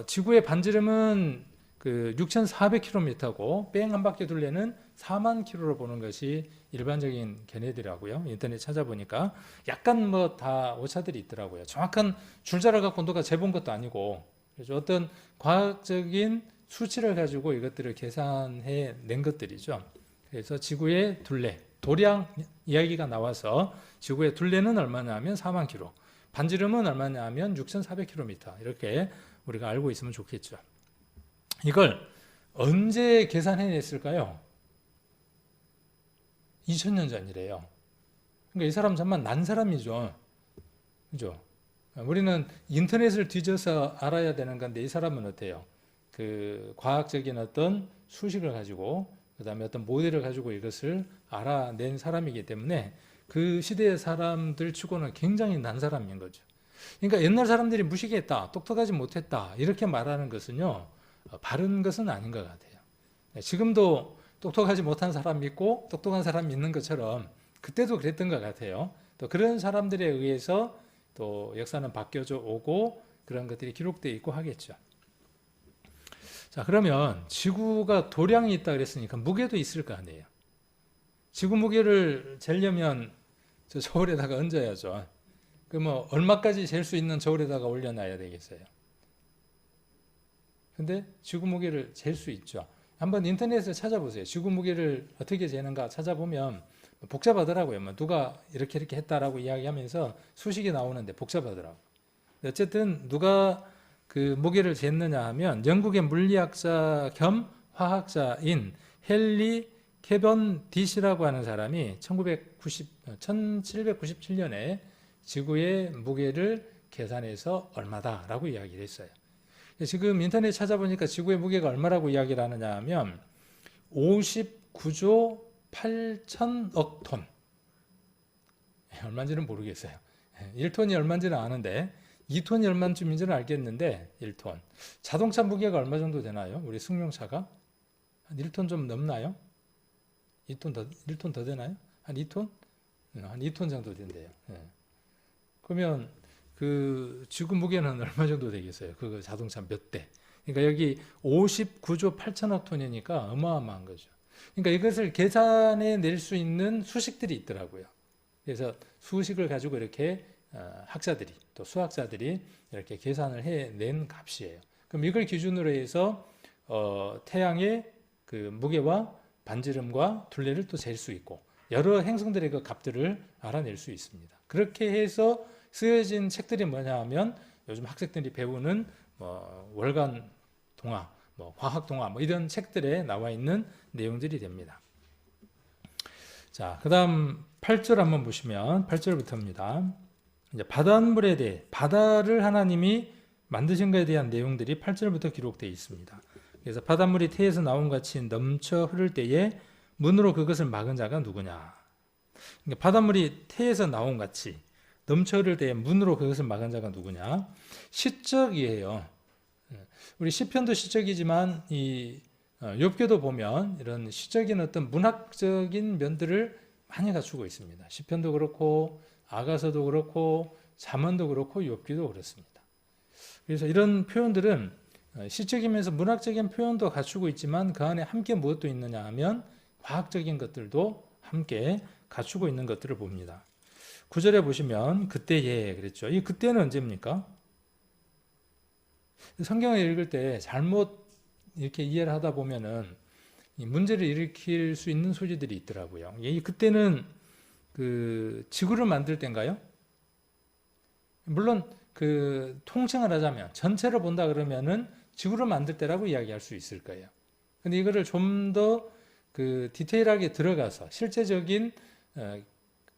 지구의 반지름은 그 6,400km고 뺑 한 바퀴 둘레는 4만 km로 보는 것이 일반적인 견해들이라고요. 인터넷 찾아보니까 약간 뭐 다 오차들이 있더라고요. 정확한 줄자를 갖고 누가 재본 것도 아니고, 그래서 어떤 과학적인 수치를 가지고 이것들을 계산해 낸 것들이죠. 그래서 지구의 둘레, 도량 이야기가 나와서 지구의 둘레는 얼마냐 하면 4만 km, 반지름은 얼마냐 하면 6,400km, 이렇게 우리가 알고 있으면 좋겠죠. 이걸 언제 계산해냈을까요? 2000년 전이래요. 그러니까 이 사람 정말 난 사람이죠. 그죠? 우리는 인터넷을 뒤져서 알아야 되는 건데 이 사람은 어때요? 그 과학적인 어떤 수식을 가지고 그 다음에 어떤 모델을 가지고 이것을 알아낸 사람이기 때문에 그 시대의 사람들 치고는 굉장히 난 사람인 거죠. 그러니까 옛날 사람들이 무식했다, 똑똑하지 못했다 이렇게 말하는 것은요, 바른 것은 아닌 것 같아요. 지금도 똑똑하지 못한 사람이 있고 똑똑한 사람이 있는 것처럼 그때도 그랬던 것 같아요. 또 그런 사람들에 의해서 또 역사는 바뀌어져 오고 그런 것들이 기록되어 있고 하겠죠. 자, 그러면 지구가 도량이 있다 그랬으니까 무게도 있을 거 아니에요. 지구 무게를 재려면 저 저울에다가 얹어야죠. 그 뭐 얼마까지 잴 수 있는 저울에다가 올려놔야 되겠어요. 근데 지구 무게를 잴 수 있죠. 한번 인터넷에 찾아보세요. 지구 무게를 어떻게 재는가 찾아보면 복잡하더라고요. 뭐 누가 이렇게 했다라고 이야기하면서 수식이 나오는데 복잡하더라고요. 어쨌든 누가 그 무게를 쟀느냐 하면 영국의 물리학자 겸 화학자인 헨리 캐번디시라고 하는 사람이 1797년에 지구의 무게를 계산해서 얼마다라고 이야기를 했어요. 지금 인터넷 찾아보니까 지구의 무게가 얼마라고 이야기를 하느냐 하면 59조 8천억 톤. 얼마인지는 모르겠어요. 1톤이 얼마인지는 아는데 2톤이 얼마쯤인지는 알겠는데 1톤. 자동차 무게가 얼마 정도 되나요? 우리 승용차가? 한 1톤 좀 넘나요? 1톤 더 되나요? 한 2톤? 한 2톤 정도 된대요. 그러면 그 지구 무게는 얼마 정도 되겠어요? 그 자동차 몇 대? 그러니까 여기 59조 8천억 톤이니까 어마어마한 거죠. 그러니까 이것을 계산해 낼 수 있는 수식들이 있더라고요. 그래서 수식을 가지고 이렇게 학자들이 또 수학자들이 이렇게 계산을 해낸 값이에요. 그럼 이걸 기준으로 해서 태양의 그 무게와 반지름과 둘레를 또 잴 수 있고 여러 행성들의 그 값들을 알아낼 수 있습니다. 그렇게 해서 쓰여진 책들이 뭐냐 하면 요즘 학생들이 배우는 월간 동화, 과학 동화 이런 책들에 나와 있는 내용들이 됩니다. 자, 그다음 8절 한번 보시면 8절부터입니다. 이제 바닷물에 대해 바다를 하나님이 만드신 것에 대한 내용들이 8절부터 기록되어 있습니다. 그래서 바닷물이 태에서 나온 같이 넘쳐 흐를 때에 문으로 그것을 막은 자가 누구냐. 그러니까 바닷물이 태에서 나온 같이 넘쳐 흐를 때에 문으로 그것을 막은 자가 누구냐. 시적이에요. 우리 시편도 시적이지만 이 욥기도 보면 이런 시적인 어떤 문학적인 면들을 많이 갖추고 있습니다. 시편도 그렇고 아가서도 그렇고 잠언도 그렇고 욥기도 그렇습니다. 그래서 이런 표현들은 시적이면서 문학적인 표현도 갖추고 있지만 그 안에 함께 무엇도 있느냐 하면 과학적인 것들도 함께 갖추고 있는 것들을 봅니다. 9절에 보시면 그때에 그랬죠. 이 그때는 언제입니까? 성경을 읽을 때 잘못 이렇게 이해를 하다 보면은 이 문제를 일으킬 수 있는 소지들이 있더라고요. 이 그때는 그 지구를 만들 때인가요? 물론 그 통칭을 하자면 전체를 본다 그러면은 지구를 만들 때라고 이야기할 수 있을 거예요. 근데 이거를 좀 더 그 디테일하게 들어가서 실제적인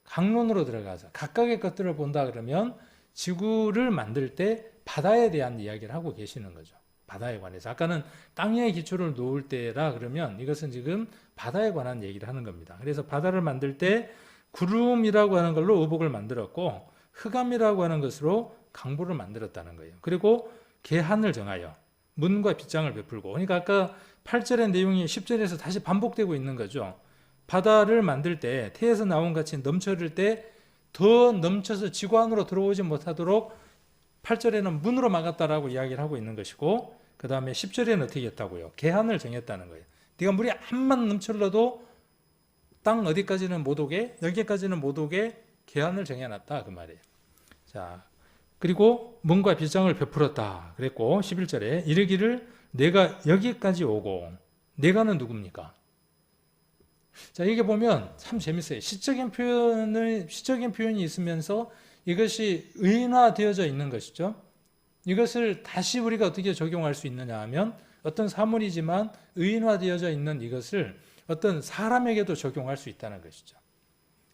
강론으로 들어가서 각각의 것들을 본다 그러면 지구를 만들 때 바다에 대한 이야기를 하고 계시는 거죠. 바다에 관해서. 아까는 땅에 기초를 놓을 때라 그러면 이것은 지금 바다에 관한 얘기를 하는 겁니다. 그래서 바다를 만들 때 구름이라고 하는 걸로 의복을 만들었고 흑암이라고 하는 것으로 강보를 만들었다는 거예요. 그리고 계한을 정하여 문과 빗장을 베풀고, 그러니까 아까 8절의 내용이 10절에서 다시 반복되고 있는 거죠. 바다를 만들 때 태에서 나온 같이 넘쳐 흐를 때 더 넘쳐서 지구 안으로 들어오지 못하도록 8절에는 문으로 막았다라고 이야기를 하고 있는 것이고, 그 다음에 10절에는 어떻게 했다고요? 계한을 정했다는 거예요. 네가 물이 한만 넘쳐 흘러도 땅 어디까지는 못 오게, 여기까지는 못 오게 계한을 정해놨다 그 말이에요. 자, 그리고 문과 빗장을 베풀었다 그랬고, 11절에 이르기를 내가 여기까지 오고, 내가는 누굽니까? 자, 이게 보면 참 재밌어요. 시적인 표현이 있으면서 이것이 의인화되어져 있는 것이죠. 이것을 다시 우리가 어떻게 적용할 수 있느냐 하면, 어떤 사물이지만 의인화되어져 있는 이것을 어떤 사람에게도 적용할 수 있다는 것이죠.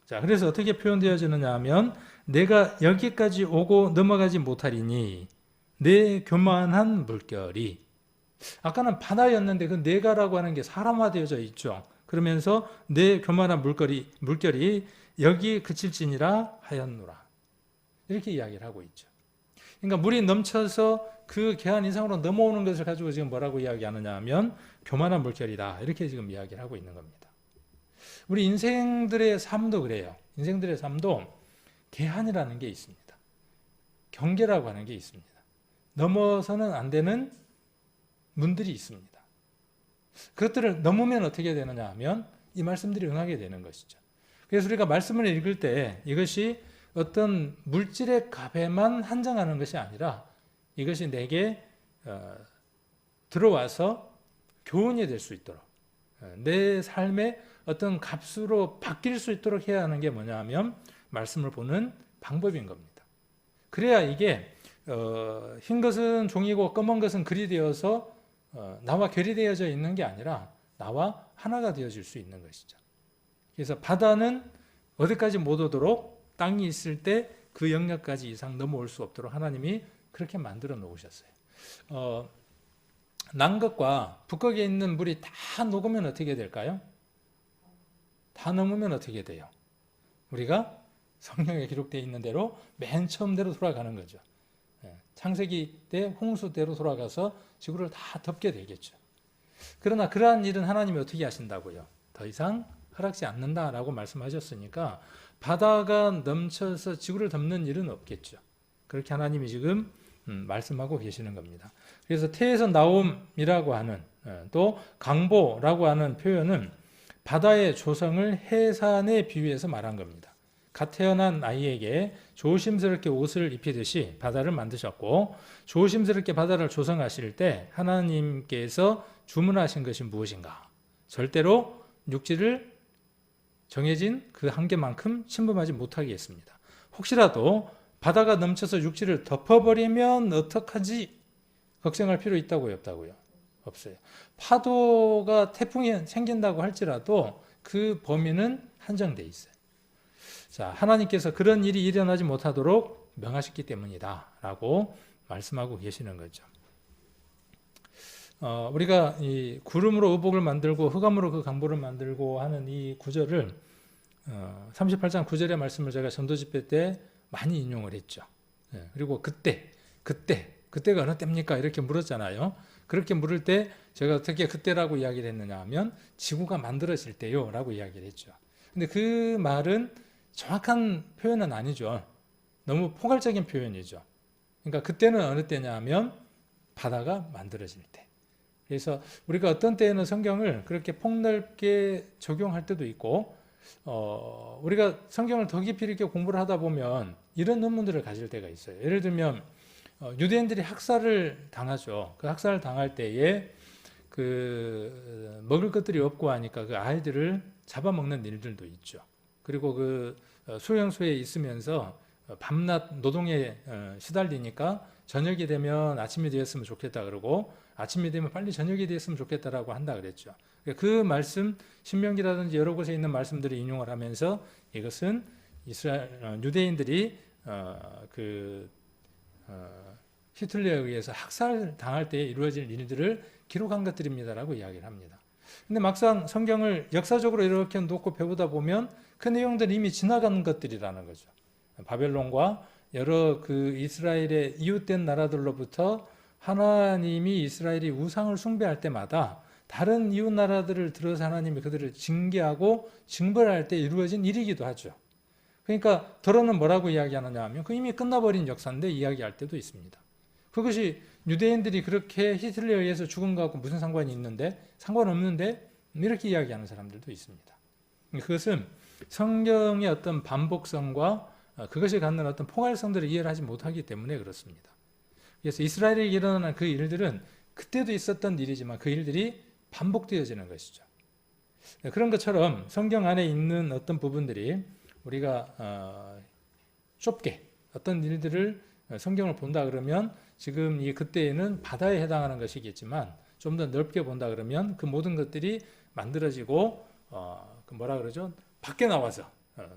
자, 그래서 어떻게 표현되어지느냐 하면, 내가 여기까지 오고 넘어가지 못하리니 내 교만한 물결이, 아까는 바다였는데 그 내가라고 하는 게 사람화되어져 있죠. 그러면서 내 교만한 물결이 여기 그칠지니라 하였노라, 이렇게 이야기를 하고 있죠. 그러니까 물이 넘쳐서 그 계한 이상으로 넘어오는 것을 가지고 지금 뭐라고 이야기하느냐 하면 교만한 물결이다, 이렇게 지금 이야기를 하고 있는 겁니다. 우리 인생들의 삶도 그래요. 인생들의 삶도 계한이라는 게 있습니다. 경계라고 하는 게 있습니다. 넘어서는 안 되는 문들이 있습니다. 그것들을 넘으면 어떻게 되느냐 하면 이 말씀들이 응하게 되는 것이죠. 그래서 우리가 말씀을 읽을 때 이것이 어떤 물질의 값에만 한정하는 것이 아니라 이것이 내게 들어와서 교훈이 될 수 있도록, 내 삶의 어떤 값으로 바뀔 수 있도록 해야 하는 게 뭐냐 하면 말씀을 보는 방법인 겁니다. 그래야 이게 흰 것은 종이고 검은 것은 글이 되어서 나와 결이되어져 있는 게 아니라 나와 하나가 되어질 수 있는 것이죠. 그래서 바다는 어디까지 못 오도록 땅이 있을 때 그 영역까지 이상 넘어올 수 없도록 하나님이 그렇게 만들어 놓으셨어요. 남극과 북극에 있는 물이 다 녹으면 어떻게 될까요? 다 넘으면 어떻게 돼요? 우리가 성경에 기록되어 있는 대로 맨 처음대로 돌아가는 거죠. 창세기 때 홍수대로 돌아가서 지구를 다 덮게 되겠죠. 그러나 그러한 일은 하나님이 어떻게 하신다고요? 더 이상 허락지 않는다라고 말씀하셨으니까 바다가 넘쳐서 지구를 덮는 일은 없겠죠. 그렇게 하나님이 지금 말씀하고 계시는 겁니다. 그래서 태에서 나옴이라고 하는, 또 강보라고 하는 표현은 바다의 조성을 해산에 비유해서 말한 겁니다. 갓 태어난 아이에게 조심스럽게 옷을 입히듯이 바다를 만드셨고, 조심스럽게 바다를 조성하실 때 하나님께서 주문하신 것이 무엇인가? 절대로 육지를 정해진 그 한계만큼 침범하지 못하게 했습니다. 혹시라도 바다가 넘쳐서 육지를 덮어버리면 어떡하지? 걱정할 필요 있다고요, 없다고요? 없어요. 파도가 태풍이 생긴다고 할지라도 그 범위는 한정돼 있어요. 자, 하나님께서 그런 일이 일어나지 못하도록 명하셨기 때문이다 라고 말씀하고 계시는 거죠. 우리가 이 구름으로 의복을 만들고 흑암으로 그 강보를 만들고 하는 이 구절을 38장 9절의 말씀을 제가 전도집회 때 많이 인용을 했죠. 그리고 그때가 어느 때입니까? 이렇게 물었잖아요. 그렇게 물을 때 제가 어떻게 그때라고 이야기를 했느냐 하면 지구가 만들어질 때요 라고 이야기를 했죠. 근데 그 말은 정확한 표현은 아니죠. 너무 포괄적인 표현이죠. 그러니까 그때는 어느 때냐 하면 바다가 만들어질 때. 그래서 우리가 어떤 때에는 성경을 그렇게 폭넓게 적용할 때도 있고, 우리가 성경을 더 깊이 이렇게 공부를 하다 보면 이런 논문들을 가질 때가 있어요. 예를 들면 유대인들이 학살을 당하죠. 그 학살을 당할 때에 그 먹을 것들이 없고 하니까 그 아이들을 잡아먹는 일들도 있죠. 그리고 그 수용소에 있으면서 밤낮 노동에 시달리니까 저녁이 되면 아침이 되었으면 좋겠다 그러고 아침이 되면 빨리 저녁이 되었으면 좋겠다라고 한다 그랬죠. 그 말씀 신명기라든지 여러 곳에 있는 말씀들을 인용을 하면서 이것은 유대인들이 히틀러에 의해서 학살 당할 때 이루어질 일들을 기록한 것들입니다라고 이야기를 합니다. 근데 막상 성경을 역사적으로 이렇게 놓고 배우다 보면 그 내용들이 이미 지나간 것들이라는 거죠. 바벨론과 여러 그 이스라엘의 이웃된 나라들로부터 하나님이 이스라엘이 우상을 숭배할 때마다 다른 이웃 나라들을 들어서 하나님이 그들을 징계하고 징벌할 때 이루어진 일이기도 하죠. 그러니까 더러는 뭐라고 이야기하느냐 하면 그 이미 끝나버린 역사인데 이야기할 때도 있습니다. 그것이 유대인들이 그렇게 히틀러에 의해서 죽은 것하고 무슨 상관이 있는데 상관없는데 이렇게 이야기하는 사람들도 있습니다. 그것은 성경의 어떤 반복성과 그것이 갖는 어떤 포괄성들을 이해를 하지 못하기 때문에 그렇습니다. 그래서 이스라엘에 일어나는 그 일들은 그때도 있었던 일이지만 그 일들이 반복되어지는 것이죠. 그런 것처럼 성경 안에 있는 어떤 부분들이 우리가 좁게 어떤 일들을 성경을 본다 그러면 지금 이 그때에는 바다에 해당하는 것이겠지만 좀 더 넓게 본다 그러면 그 모든 것들이 만들어지고 그 뭐라 그러죠? 밖에 나와서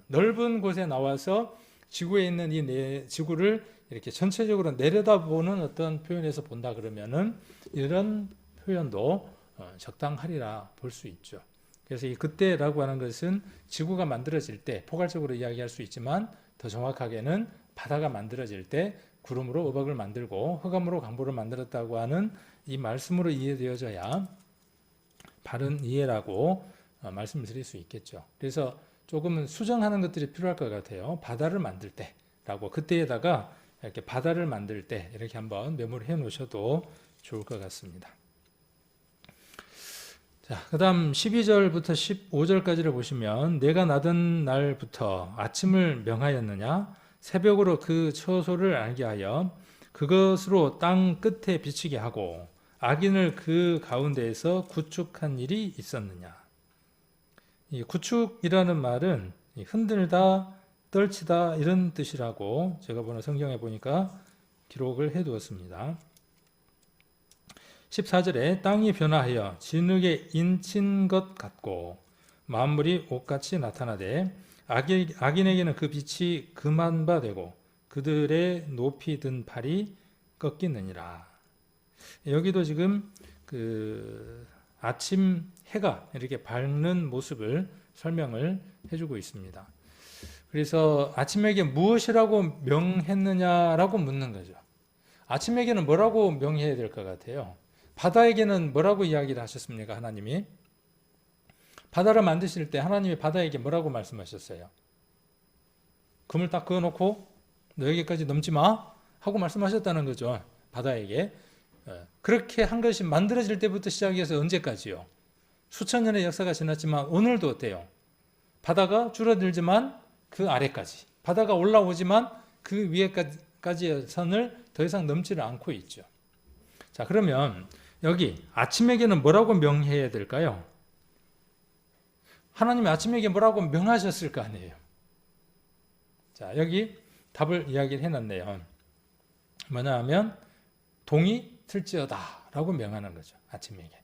넓은 곳에 나와서 지구에 있는 이 지구를 이렇게 전체적으로 내려다보는 어떤 표현에서 본다 그러면은 이런 표현도 적당하리라 볼 수 있죠. 그래서 이 그때라고 하는 것은 지구가 만들어질 때 포괄적으로 이야기할 수 있지만 더 정확하게는 바다가 만들어질 때 구름으로 우박을 만들고 흑암으로 강보를 만들었다고 하는 이 말씀으로 이해되어져야 바른 이해라고 말씀을 드릴 수 있겠죠. 그래서 조금은 수정하는 것들이 필요할 것 같아요. 바다를 만들 때라고 그때에다가 이렇게 바다를 만들 때 이렇게 한번 메모를 해 놓으셔도 좋을 것 같습니다. 자, 그다음 12절부터 15절까지를 보시면 내가 나던 날부터 아침을 명하였느냐 새벽으로 그 처소를 알게 하여 그것으로 땅 끝에 비치게 하고 악인을 그 가운데에서 구축한 일이 있었느냐. 이 구축이라는 말은 흔들다, 떨치다 이런 뜻이라고 제가 보는 성경에 보니까 기록을 해두었습니다. 14절에 땅이 변화하여 진흙에 인친 것 같고 만물이 옷같이 나타나되 악인에게는 그 빛이 금한 바 되고 그들의 높이 든 팔이 꺾이느니라. 여기도 지금 그 아침 해가 이렇게 밝는 모습을 설명을 해주고 있습니다. 그래서 아침에게 무엇이라고 명했느냐라고 묻는 거죠. 아침에게는 뭐라고 명해야 될 것 같아요? 바다에게는 뭐라고 이야기를 하셨습니까? 하나님이 바다를 만드실 때 하나님이 바다에게 뭐라고 말씀하셨어요? 금을 딱 그어놓고 너에게까지 넘지 마 하고 말씀하셨다는 거죠. 바다에게. 그렇게 한 것이 만들어질 때부터 시작해서 언제까지요? 수천 년의 역사가 지났지만 오늘도 어때요? 바다가 줄어들지만 그 아래까지, 바다가 올라오지만 그 위에까지의 선을 더 이상 넘지를 않고 있죠. 자, 그러면 여기 아침에게는 뭐라고 명해야 될까요? 하나님이 아침에게 뭐라고 명하셨을 거 아니에요. 자, 여기 답을 이야기를 해놨네요. 뭐냐 하면 동이 틀지어다 라고 명하는 거죠. 아침에게.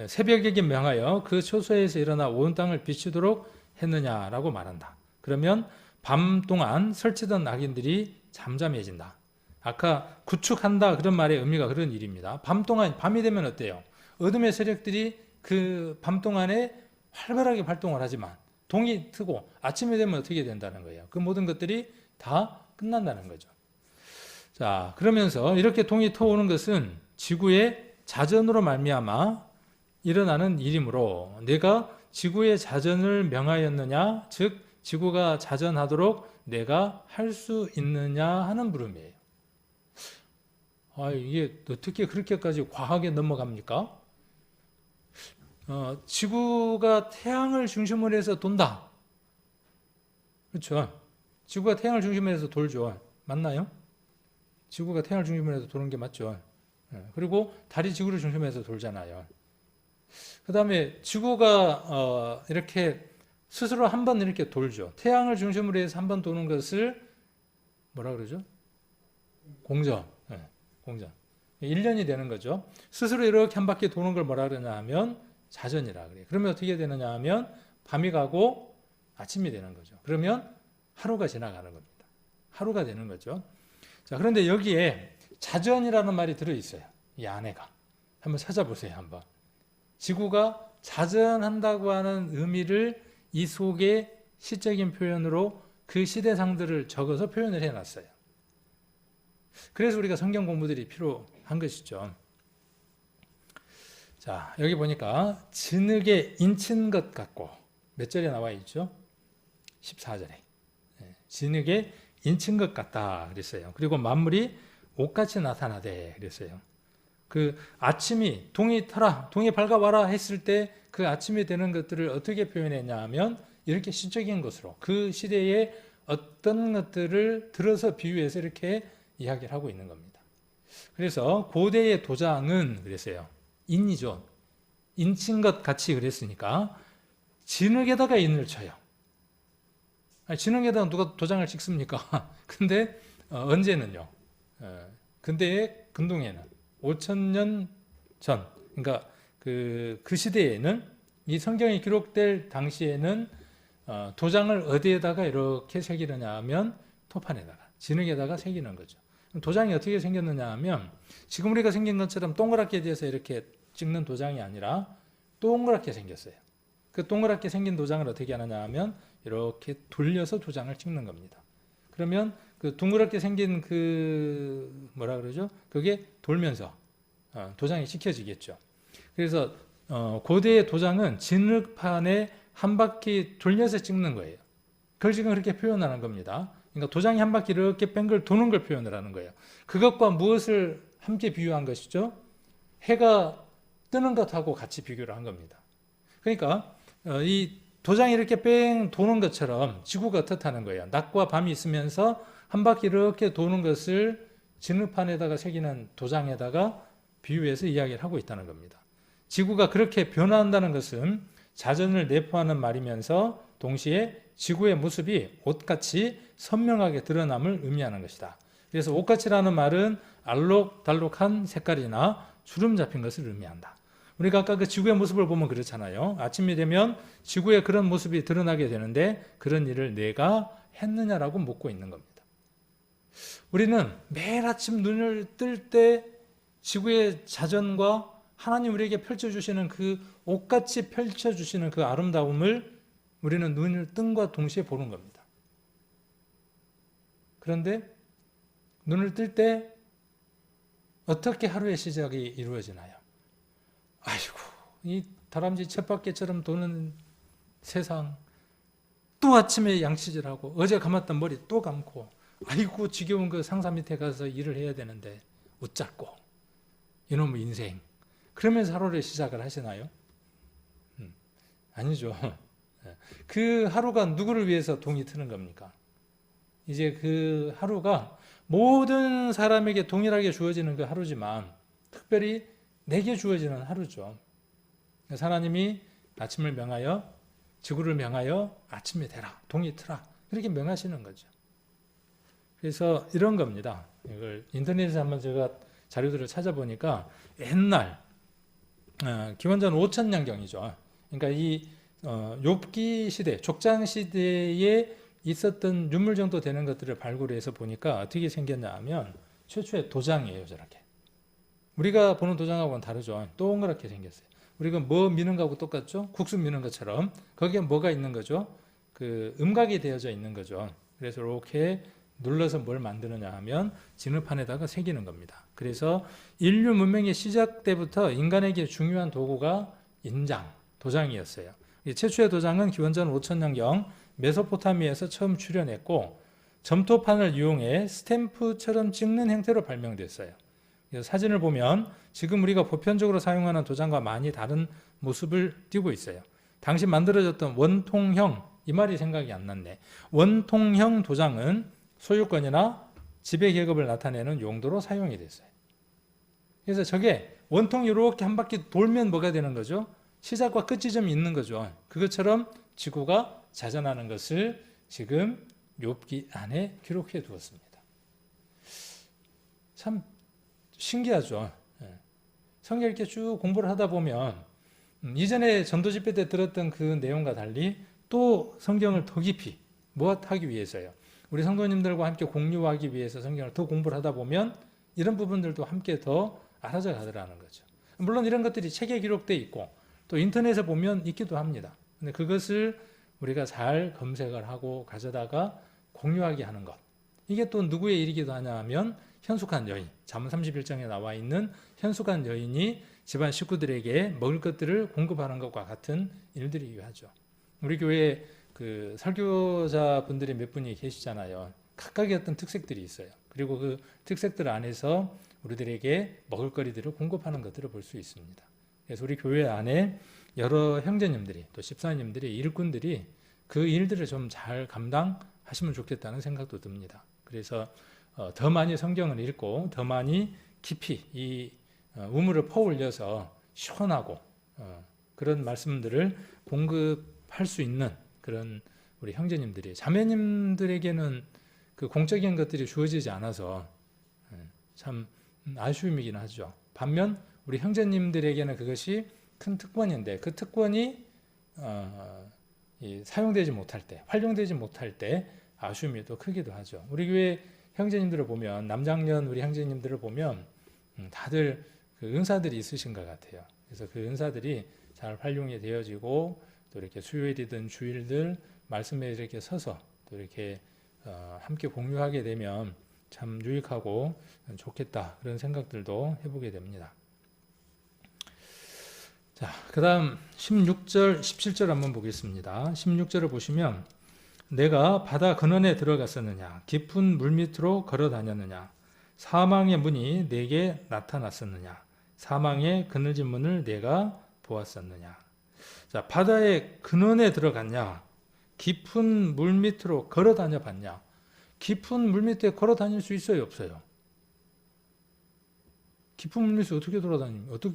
새벽에게 명하여 그 초소에서 일어나 온 땅을 비추도록 했느냐라고 말한다. 그러면 밤 동안 설치던 악인들이 잠잠해진다. 아까 구축한다 그런 말의 의미가 그런 일입니다. 밤 동안, 밤이 되면 어때요? 어둠의 세력들이 그 밤 동안에 활발하게 활동을 하지만 동이 트고 아침이 되면 어떻게 된다는 거예요? 그 모든 것들이 다 끝난다는 거죠. 자, 그러면서 이렇게 동이 터오는 것은 지구의 자전으로 말미암아 일어나는 일이므로 내가 지구의 자전을 명하였느냐, 즉 지구가 자전하도록 내가 할 수 있느냐 하는 물음이에요. 이게 어떻게 그렇게까지 과하게 넘어갑니까? 지구가 태양을 중심으로 해서 돈다. 그렇죠? 지구가 태양을 중심으로 해서 돌죠. 맞나요? 지구가 태양을 중심으로 해서 도는 게 맞죠. 그리고 달이 지구를 중심으로 해서 돌잖아요. 그 다음에 지구가 이렇게 스스로 한 번 이렇게 돌죠. 태양을 중심으로 해서 한 번 도는 것을 뭐라 그러죠? 공전. 공전. 1년이 되는 거죠. 스스로 이렇게 한 바퀴 도는 걸 뭐라 그러냐 하면 자전이라 그래요. 그러면 어떻게 되느냐 하면 밤이 가고 아침이 되는 거죠. 그러면 하루가 지나가는 겁니다. 하루가 되는 거죠. 자, 그런데 여기에 자전이라는 말이 들어있어요. 이 안에가. 한번 찾아보세요. 한번. 지구가 자전한다고 하는 의미를 이 속에 시적인 표현으로 그 시대상들을 적어서 표현을 해놨어요. 그래서 우리가 성경 공부들이 필요한 것이죠. 자, 여기 보니까 진흙에 인친 것 같고 몇 절에 나와 있죠? 14절에. 진흙에 인친 것 같다 그랬어요. 그리고 만물이 옷같이 나타나대 그랬어요. 그 아침이 동이 타라, 동이 밝아와라 했을 때 그 아침이 되는 것들을 어떻게 표현했냐 하면 이렇게 시적인 것으로 그 시대에 어떤 것들을 들어서 비유해서 이렇게 이야기를 하고 있는 겁니다. 그래서 고대의 도장은 그랬어요. 인이죠. 인친 것 같이 그랬으니까 진흙에다가 인을 쳐요. 아니, 진흙에다가 누가 도장을 찍습니까? 근데 언제는요? 근대의 근동에는 5,000년 전, 그러니까 그 시대에는 이 성경이 기록될 당시에는 도장을 어디에다가 이렇게 새기느냐 하면 토판에다가, 진흙에다가 새기는 거죠. 도장이 어떻게 생겼느냐 하면 지금 우리가 생긴 것처럼 동그랗게 돼서 이렇게 찍는 도장이 아니라 동그랗게 생겼어요. 그 동그랗게 생긴 도장을 어떻게 하느냐 하면 이렇게 돌려서 도장을 찍는 겁니다. 그러면 그 둥그렇게 생긴 그 뭐라 그러죠? 그게 돌면서 도장이 찍혀지겠죠. 그래서 고대의 도장은 진흙판에 한 바퀴 돌려서 찍는 거예요. 그걸 지금 그렇게 표현하는 겁니다. 그러니까 도장이 한 바퀴 이렇게 뱅글 도는 걸 표현을 하는 거예요. 그것과 무엇을 함께 비유한 것이죠? 해가 뜨는 것하고 같이 비교를 한 겁니다. 그러니까 이 도장이 이렇게 뺑 도는 것처럼 지구가 어떻다는 거예요. 낮과 밤이 있으면서 한 바퀴 이렇게 도는 것을 진흙판에다가 새기는 도장에다가 비유해서 이야기를 하고 있다는 겁니다. 지구가 그렇게 변화한다는 것은 자전을 내포하는 말이면서 동시에 지구의 모습이 옷같이 선명하게 드러남을 의미하는 것이다. 그래서 옷같이라는 말은 알록달록한 색깔이나 주름 잡힌 것을 의미한다. 우리가 아까 그 지구의 모습을 보면 그렇잖아요. 아침이 되면 지구의 그런 모습이 드러나게 되는데 그런 일을 내가 했느냐라고 묻고 있는 겁니다. 우리는 매일 아침 눈을 뜰 때 지구의 자전과 하나님 우리에게 펼쳐주시는 그 옷같이 펼쳐주시는 그 아름다움을 우리는 눈을 뜬과 동시에 보는 겁니다. 그런데 눈을 뜰 때 어떻게 하루의 시작이 이루어지나요? 아이고, 이 다람쥐 쳇바퀴처럼 도는 세상, 또 아침에 양치질하고 어제 감았던 머리 또 감고, 아이고 지겨운 그 상사 밑에 가서 일을 해야 되는데 웃잡고, 이놈의 인생. 그러면서 하루를 시작을 하시나요? 아니죠. 그 하루가 누구를 위해서 동이 트는 겁니까? 이제 그 하루가 모든 사람에게 동일하게 주어지는 그 하루지만 특별히 내게 주어지는 하루죠. 그래서 하나님이 아침을 명하여 지구를 명하여 아침이 되라, 동이 트라 이렇게 명하시는 거죠. 그래서 이런 겁니다. 이걸 인터넷에서 한번 제가 자료들을 찾아보니까 옛날 기원전 5,000년경이죠. 그러니까 이 욥기 시대, 족장 시대에 있었던 유물 정도 되는 것들을 발굴해서 보니까 어떻게 생겼냐 하면 최초의 도장이에요. 저렇게. 우리가 보는 도장하고는 다르죠. 동그랗게 생겼어요. 우리가 뭐 미는 거하고 똑같죠? 국수 미는 것처럼. 거기에 뭐가 있는 거죠? 그 음각이 되어져 있는 거죠. 그래서 이렇게 눌러서 뭘 만드느냐 하면 진흙판에다가 새기는 겁니다. 그래서 인류 문명의 시작 때부터 인간에게 중요한 도구가 인장, 도장이었어요. 최초의 도장은 기원전 5,000년경 메소포타미아에서 처음 출현했고 점토판을 이용해 스탬프처럼 찍는 형태로 발명됐어요. 사진을 보면 지금 우리가 보편적으로 사용하는 도장과 많이 다른 모습을 띠고 있어요. 당시 만들어졌던 원통형, 이 말이 생각이 안 났네. 원통형 도장은 소유권이나 지배 계급을 나타내는 용도로 사용이 됐어요. 그래서 저게 원통이 이렇게 한 바퀴 돌면 뭐가 되는 거죠? 시작과 끝이 좀 있는 거죠. 그것처럼 지구가 자전하는 것을 지금 욥기 안에 기록해 두었습니다. 참 신기하죠. 성경 이렇게 쭉 공부를 하다 보면 이전에 전도 집회 때 들었던 그 내용과 달리 또 성경을 더 깊이 무엇하기 위해서요. 우리 성도님들과 함께 공유하기 위해서 성경을 더 공부를 하다 보면 이런 부분들도 함께 더 알아져 가더라는 거죠. 물론 이런 것들이 책에 기록되어 있고 또 인터넷에 보면 있기도 합니다. 근데 그것을 우리가 잘 검색을 하고 가져다가 공유하게 하는 것. 이게 또 누구의 일이기도 하냐 하면 현숙한 여인, 잠언 31장에 나와 있는 현숙한 여인이 집안 식구들에게 먹을 것들을 공급하는 것과 같은 일들이기도 하죠. 우리 교회에 그 설교자 분들이 몇 분이 계시잖아요. 각각의 어떤 특색들이 있어요. 그리고 그 특색들 안에서 우리들에게 먹을거리들을 공급하는 것들을 볼 수 있습니다. 그래서 우리 교회 안에 여러 형제님들이 또 집사님들이 일꾼들이 그 일들을 좀 잘 감당하시면 좋겠다는 생각도 듭니다. 그래서 더 많이 성경을 읽고 더 많이 깊이 이 우물을 퍼올려서 시원하고 그런 말씀들을 공급할 수 있는 그런 우리 형제님들이, 자매님들에게는 그 공적인 것들이 주어지지 않아서 참 아쉬움이긴 하죠. 반면 우리 형제님들에게는 그것이 큰 특권인데 그 특권이 사용되지 못할 때, 활용되지 못할 때 아쉬움이 또 크기도 하죠. 우리 교회 형제님들을 보면, 남장년 우리 형제님들을 보면 다들 그 은사들이 있으신 것 같아요. 그래서 그 은사들이 잘 활용이 되어지고 또 이렇게 수요일이든 주일들 말씀에 이렇게 서서 또 이렇게 함께 공유하게 되면 참 유익하고 좋겠다, 그런 생각들도 해보게 됩니다. 자, 그 다음 16절, 17절 한번 보겠습니다. 16절을 보시면 내가 바다 근원에 들어갔었느냐, 깊은 물밑으로 걸어 다녔느냐, 사망의 문이 내게 나타났었느냐, 사망의 그늘진 문을 내가 보았었느냐. 자, 바다의 근원에 들어갔냐, 깊은 물밑으로 걸어 다녀 봤냐. 깊은 물밑에 걸어 다닐 수 있어요, 없어요? 깊은 물밑에 어떻게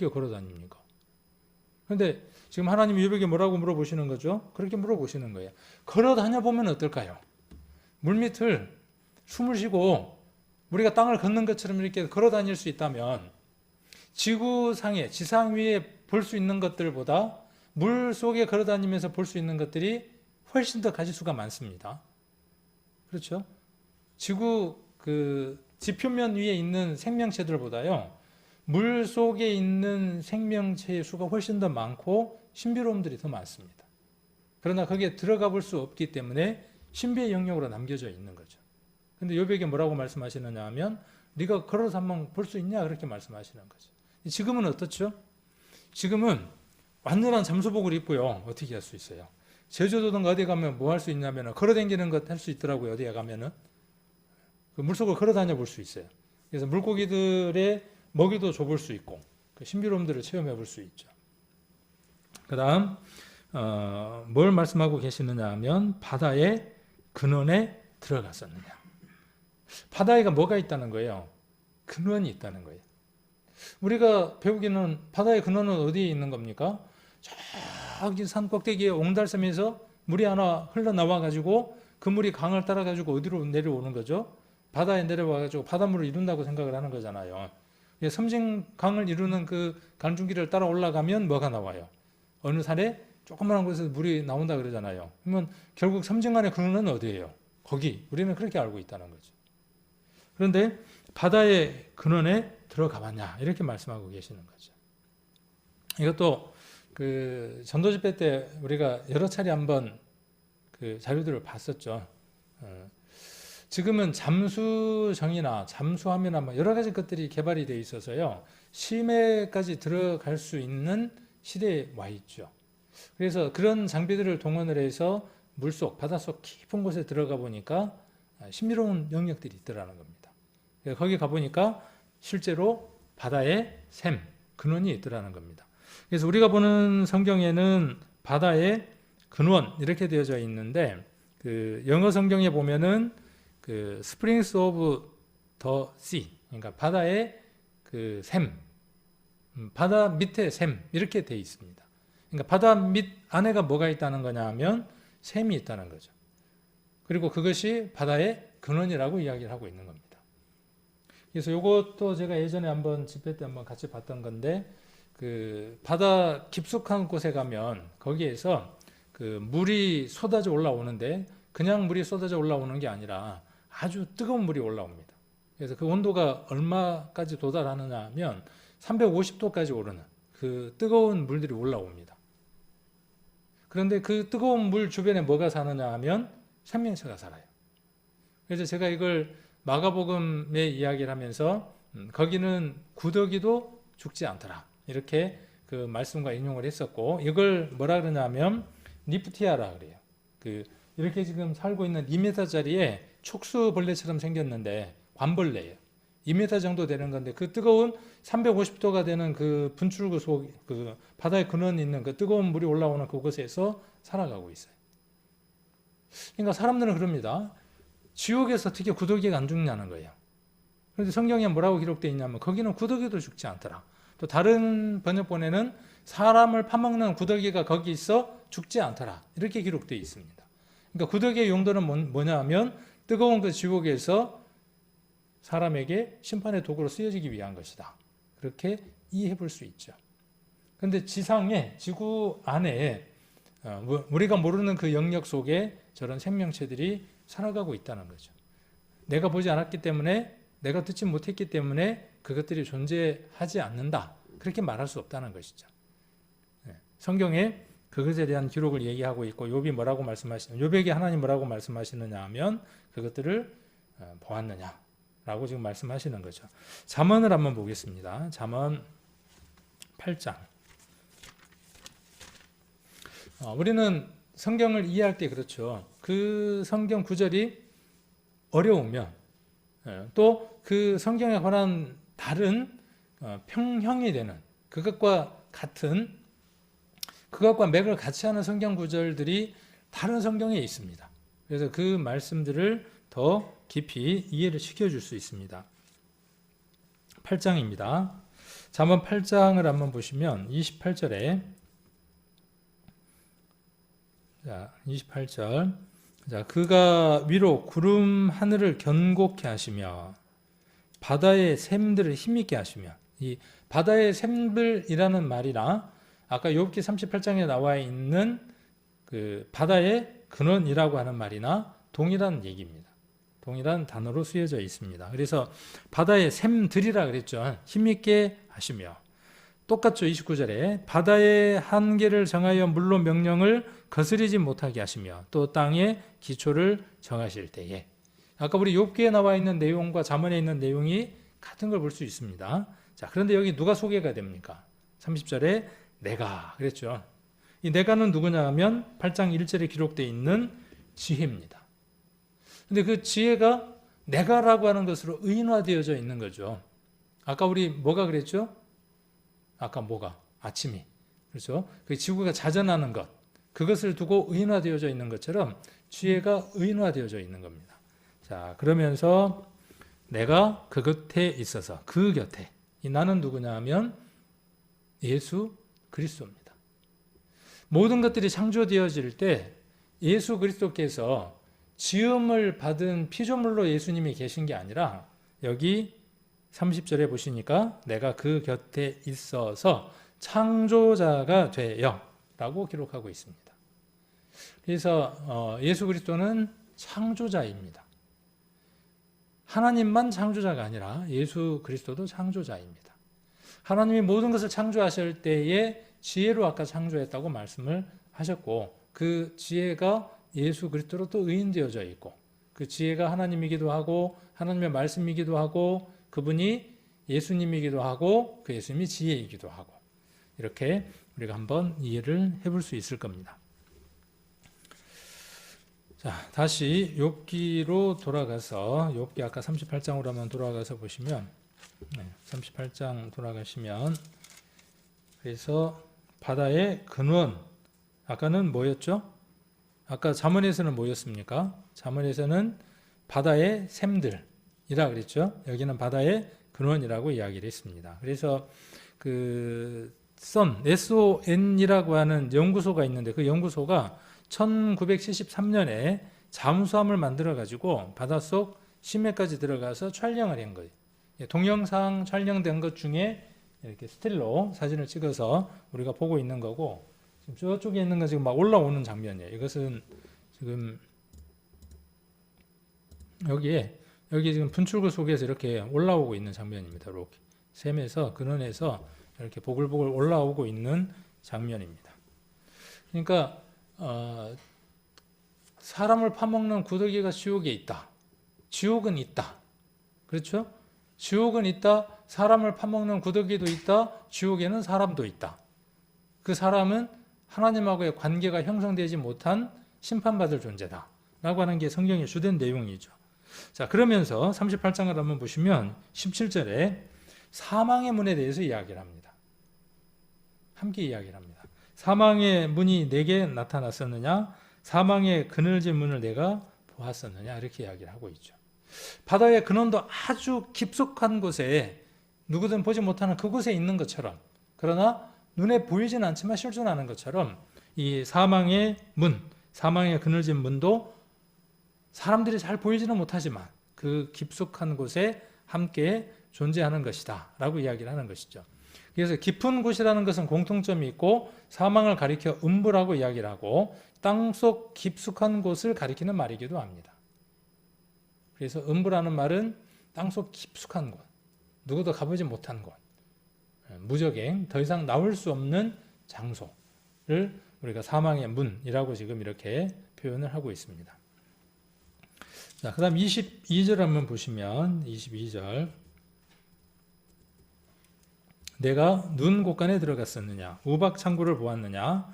걸어 다닙니까? 그런데 지금 하나님이 요백에 뭐라고 물어보시는 거죠? 그렇게 물어보시는 거예요. 걸어 다녀보면 어떨까요? 물밑을 숨을 쉬고 우리가 땅을 걷는 것처럼 이렇게 걸어 다닐 수 있다면 지구상에, 지상 위에 볼 수 있는 것들보다 물 속에 걸어 다니면서 볼 수 있는 것들이 훨씬 더 가지수가 많습니다. 그렇죠? 지구 그 지표면 위에 있는 생명체들보다요, 물 속에 있는 생명체의 수가 훨씬 더 많고 신비로움들이 더 많습니다. 그러나 거기에 들어가 볼 수 없기 때문에 신비의 영역으로 남겨져 있는 거죠. 근데 요백에 뭐라고 말씀하시느냐 하면 네가 걸어서 한번 볼 수 있냐, 그렇게 말씀하시는 거죠. 지금은 어떻죠? 지금은 완전한 잠수복을 입고요, 어떻게 할 수 있어요? 제주도든가 어디 가면 뭐 할 수 있냐면 걸어다니는 것 할 수 있더라고요. 어디에 가면은 그 물속을 걸어 다녀 볼 수 있어요. 그래서 물고기들의 먹이도 줘볼 수 있고 그 신비로움들을 체험해 볼 수 있죠. 그 다음 뭘 말씀하고 계시느냐 하면 바다의 근원에 들어갔었느냐. 바다에가 뭐가 있다는 거예요? 근원이 있다는 거예요. 우리가 배우기는 바다의 근원은 어디에 있는 겁니까? 저기 산 꼭대기에 옹달섬에서 물이 하나 흘러나와 가지고 그 물이 강을 따라 가지고 어디로 내려오는 거죠? 바다에 내려와 가지고 바닷물을 이룬다고 생각을 하는 거잖아요. 섬진강을 이루는 그 강줄기를 따라 올라가면 뭐가 나와요? 어느 산에 조그마한 곳에서 물이 나온다 그러잖아요. 그러면 결국 섬진강의 근원은 어디예요? 거기. 우리는 그렇게 알고 있다는 거죠. 그런데 바다의 근원에 들어가 봤냐, 이렇게 말씀하고 계시는 거죠. 이것도 그 전도 집회 때 우리가 여러 차례 한번 그 자료들을 봤었죠. 지금은 잠수정이나 잠수함이나 뭐 여러 가지 것들이 개발이 되어 있어서요, 심해까지 들어갈 수 있는 시대에 와 있죠. 그래서 그런 장비들을 동원을 해서 물속, 바닷속 깊은 곳에 들어가 보니까 신비로운 영역들이 있더라는 겁니다. 거기 가보니까 실제로 바다의 샘, 근원이 있더라는 겁니다. 그래서 우리가 보는 성경에는 바다의 근원 이렇게 되어져 있는데, 그 영어 성경에 보면은 그 Springs of the Sea, 그러니까 바다의 그 샘, 바다 밑에 샘, 이렇게 되어 있습니다. 그러니까 바다 밑 안에가 뭐가 있다는 거냐 하면 샘이 있다는 거죠. 그리고 그것이 바다의 근원이라고 이야기를 하고 있는 겁니다. 그래서 이것도 제가 예전에 한번 집회 때 한번 같이 봤던 건데, 그 바다 깊숙한 곳에 가면 거기에서 그 물이 쏟아져 올라오는데 그냥 물이 쏟아져 올라오는 게 아니라 아주 뜨거운 물이 올라옵니다. 그래서 그 온도가 얼마까지 도달하느냐 하면 350도까지 오르는 그 뜨거운 물들이 올라옵니다. 그런데 그 뜨거운 물 주변에 뭐가 사느냐 하면 생명체가 살아요. 그래서 제가 이걸 마가복음의 이야기를 하면서 거기는 구더기도 죽지 않더라. 이렇게 그 말씀과 인용을 했었고, 이걸 뭐라 그러냐면 니프티아라 그래요. 이렇게 지금 살고 있는 2m짜리에 촉수벌레처럼 생겼는데 관벌레예요. 2m 정도 되는 건데 그 뜨거운 350도가 되는 그 분출구 그 바다의 근원이 있는 그 뜨거운 물이 올라오는 그곳에서 살아가고 있어요. 그러니까 사람들은 그럽니다. 지옥에서 어떻게 구더기가 안 죽냐는 거예요. 그런데 성경에 뭐라고 기록되어 있냐면 거기는 구더기도 죽지 않더라. 또 다른 번역본에는 사람을 파먹는 구더기가 거기 있어 죽지 않더라. 이렇게 기록되어 있습니다. 그러니까 구더기의 용도는 뭐냐 하면 뜨거운 그 지옥에서 사람에게 심판의 도구로 쓰여지기 위한 것이다. 그렇게 이해해 볼 수 있죠. 그런데 지상에, 지구 안에 우리가 모르는 그 영역 속에 저런 생명체들이 살아가고 있다는 거죠. 내가 보지 않았기 때문에, 내가 듣지 못했기 때문에 그것들이 존재하지 않는다. 그렇게 말할 수 없다는 것이죠. 성경에 그것에 대한 기록을 얘기하고 있고, 욥이 뭐라고 욥에게 하나님 뭐라고 말씀하시느냐 하면 그것들을 보았느냐라고 지금 말씀하시는 거죠. 잠언을 한번 보겠습니다. 잠언 8장. 우리는 성경을 이해할 때 그렇죠. 그 성경 구절이 어려우면 또 그 성경에 관한 다른 평형이 되는 그것과 맥을 같이 하는 성경 구절들이 다른 성경에 있습니다. 그래서 그 말씀들을 더 깊이 이해를 시켜줄 수 있습니다. 8장입니다. 잠언 8장을 한번 보시면 28절에 28절 그가 위로 구름 하늘을 견고케 하시며 바다의 샘들을 힘있게 하시며, 이 바다의 샘들이라는 말이나 아까 욥기 38장에 나와 있는 그 바다의 근원이라고 하는 말이나 동일한 얘기입니다. 동일한 단어로 쓰여져 있습니다. 그래서 바다의 샘들이라 그랬죠. 힘있게 하시며, 똑같죠. 29절에 바다의 한계를 정하여 물로 명령을 거스리지 못하게 하시며 또 땅의 기초를 정하실 때에, 아까 우리 욥기에 나와 있는 내용과 잠언에 있는 내용이 같은 걸 볼 수 있습니다. 자, 그런데 여기 누가 소개가 됩니까? 30절에 내가 그랬죠. 이 내가는 누구냐 하면 8장 1절에 기록되어 있는 지혜입니다. 근데 그 지혜가 내가라고 하는 것으로 의인화되어져 있는 거죠. 아까 우리 뭐가 그랬죠? 아까 뭐가? 아침이. 그렇죠? 그 지구가 자전하는 것. 그것을 두고 의인화되어져 있는 것처럼 지혜가 의인화되어져 있는 겁니다. 자, 그러면서 내가 그 곁에 있어서, 그 곁에. 이 나는 누구냐 하면 예수 그리스도입니다. 모든 것들이 창조되어질 때 예수 그리스도께서 지음을 받은 피조물로 예수님이 계신 게 아니라 여기 30절에 보시니까 내가 그 곁에 있어서 창조자가 되어 라고 기록하고 있습니다. 그래서 예수 그리스도는 창조자입니다. 하나님만 창조자가 아니라 예수 그리스도도 창조자입니다. 하나님이 모든 것을 창조하실 때에 지혜로 아까 창조했다고 말씀을 하셨고, 그 지혜가 예수 그리스도로 또 의인되어져 있고, 그 지혜가 하나님이기도 하고 하나님의 말씀이기도 하고 그분이 예수님이기도 하고 그 예수님이 지혜이기도 하고, 이렇게 우리가 한번 이해를 해볼 수 있을 겁니다. 자, 다시 욥기로 돌아가서, 욥기 아까 38장으로 한번 돌아가서 보시면, 38장 돌아가시면, 그래서 바다의 근원, 아까는 뭐였죠? 아까 잠언에서는 뭐였습니까? 잠언에서는 바다의 샘들이라 그랬죠. 여기는 바다의 근원이라고 이야기를 했습니다. 그래서 SON이라고 하는 연구소가 있는데 그 연구소가 1973년에 잠수함을 만들어 가지고 바닷속 심해까지 들어가서 촬영을 한 거예요. 동영상 촬영된 것 중에 이렇게 스틸로 사진을 찍어서 우리가 보고 있는 거고, 지금 저쪽에 있는 건 지금 막 올라오는 장면이에요. 이것은 지금 여기 지금 분출구 속에서 이렇게 올라오고 있는 장면입니다. 이렇게 샘에서 근원에서 이렇게 보글보글 올라오고 있는 장면입니다. 그러니까 사람을 파먹는 구더기가 지옥에 있다. 지옥은 있다. 그렇죠? 지옥은 있다. 사람을 파먹는 구더기도 있다. 지옥에는 사람도 있다. 그 사람은 하나님하고의 관계가 형성되지 못한 심판받을 존재다. 라고 하는 게 성경의 주된 내용이죠. 자, 그러면서 38장을 한번 보시면 17절에 사망의 문에 대해서 이야기를 합니다. 함께 이야기를 합니다. 사망의 문이 내게 나타났었느냐? 사망의 그늘진 문을 내가 보았었느냐? 이렇게 이야기를 하고 있죠. 바다의 근원도 아주 깊숙한 곳에 누구든 보지 못하는 그곳에 있는 것처럼, 그러나 눈에 보이지는 않지만 실존하는 것처럼 이 사망의 문, 사망의 그늘진 문도 사람들이 잘 보이지는 못하지만 그 깊숙한 곳에 함께 존재하는 것이다 라고 이야기를 하는 것이죠. 그래서 깊은 곳이라는 것은 공통점이 있고 사망을 가리켜 음부라고 이야기를 하고 땅속 깊숙한 곳을 가리키는 말이기도 합니다. 그래서 음부라는 말은 땅속 깊숙한 곳, 누구도 가보지 못한 곳, 무적행, 더 이상 나올 수 없는 장소를 우리가 사망의 문이라고 지금 이렇게 표현을 하고 있습니다. 자, 그 다음 22절 한번 보시면 22절 내가 눈 곳간에 들어갔었느냐 우박 창고를 보았느냐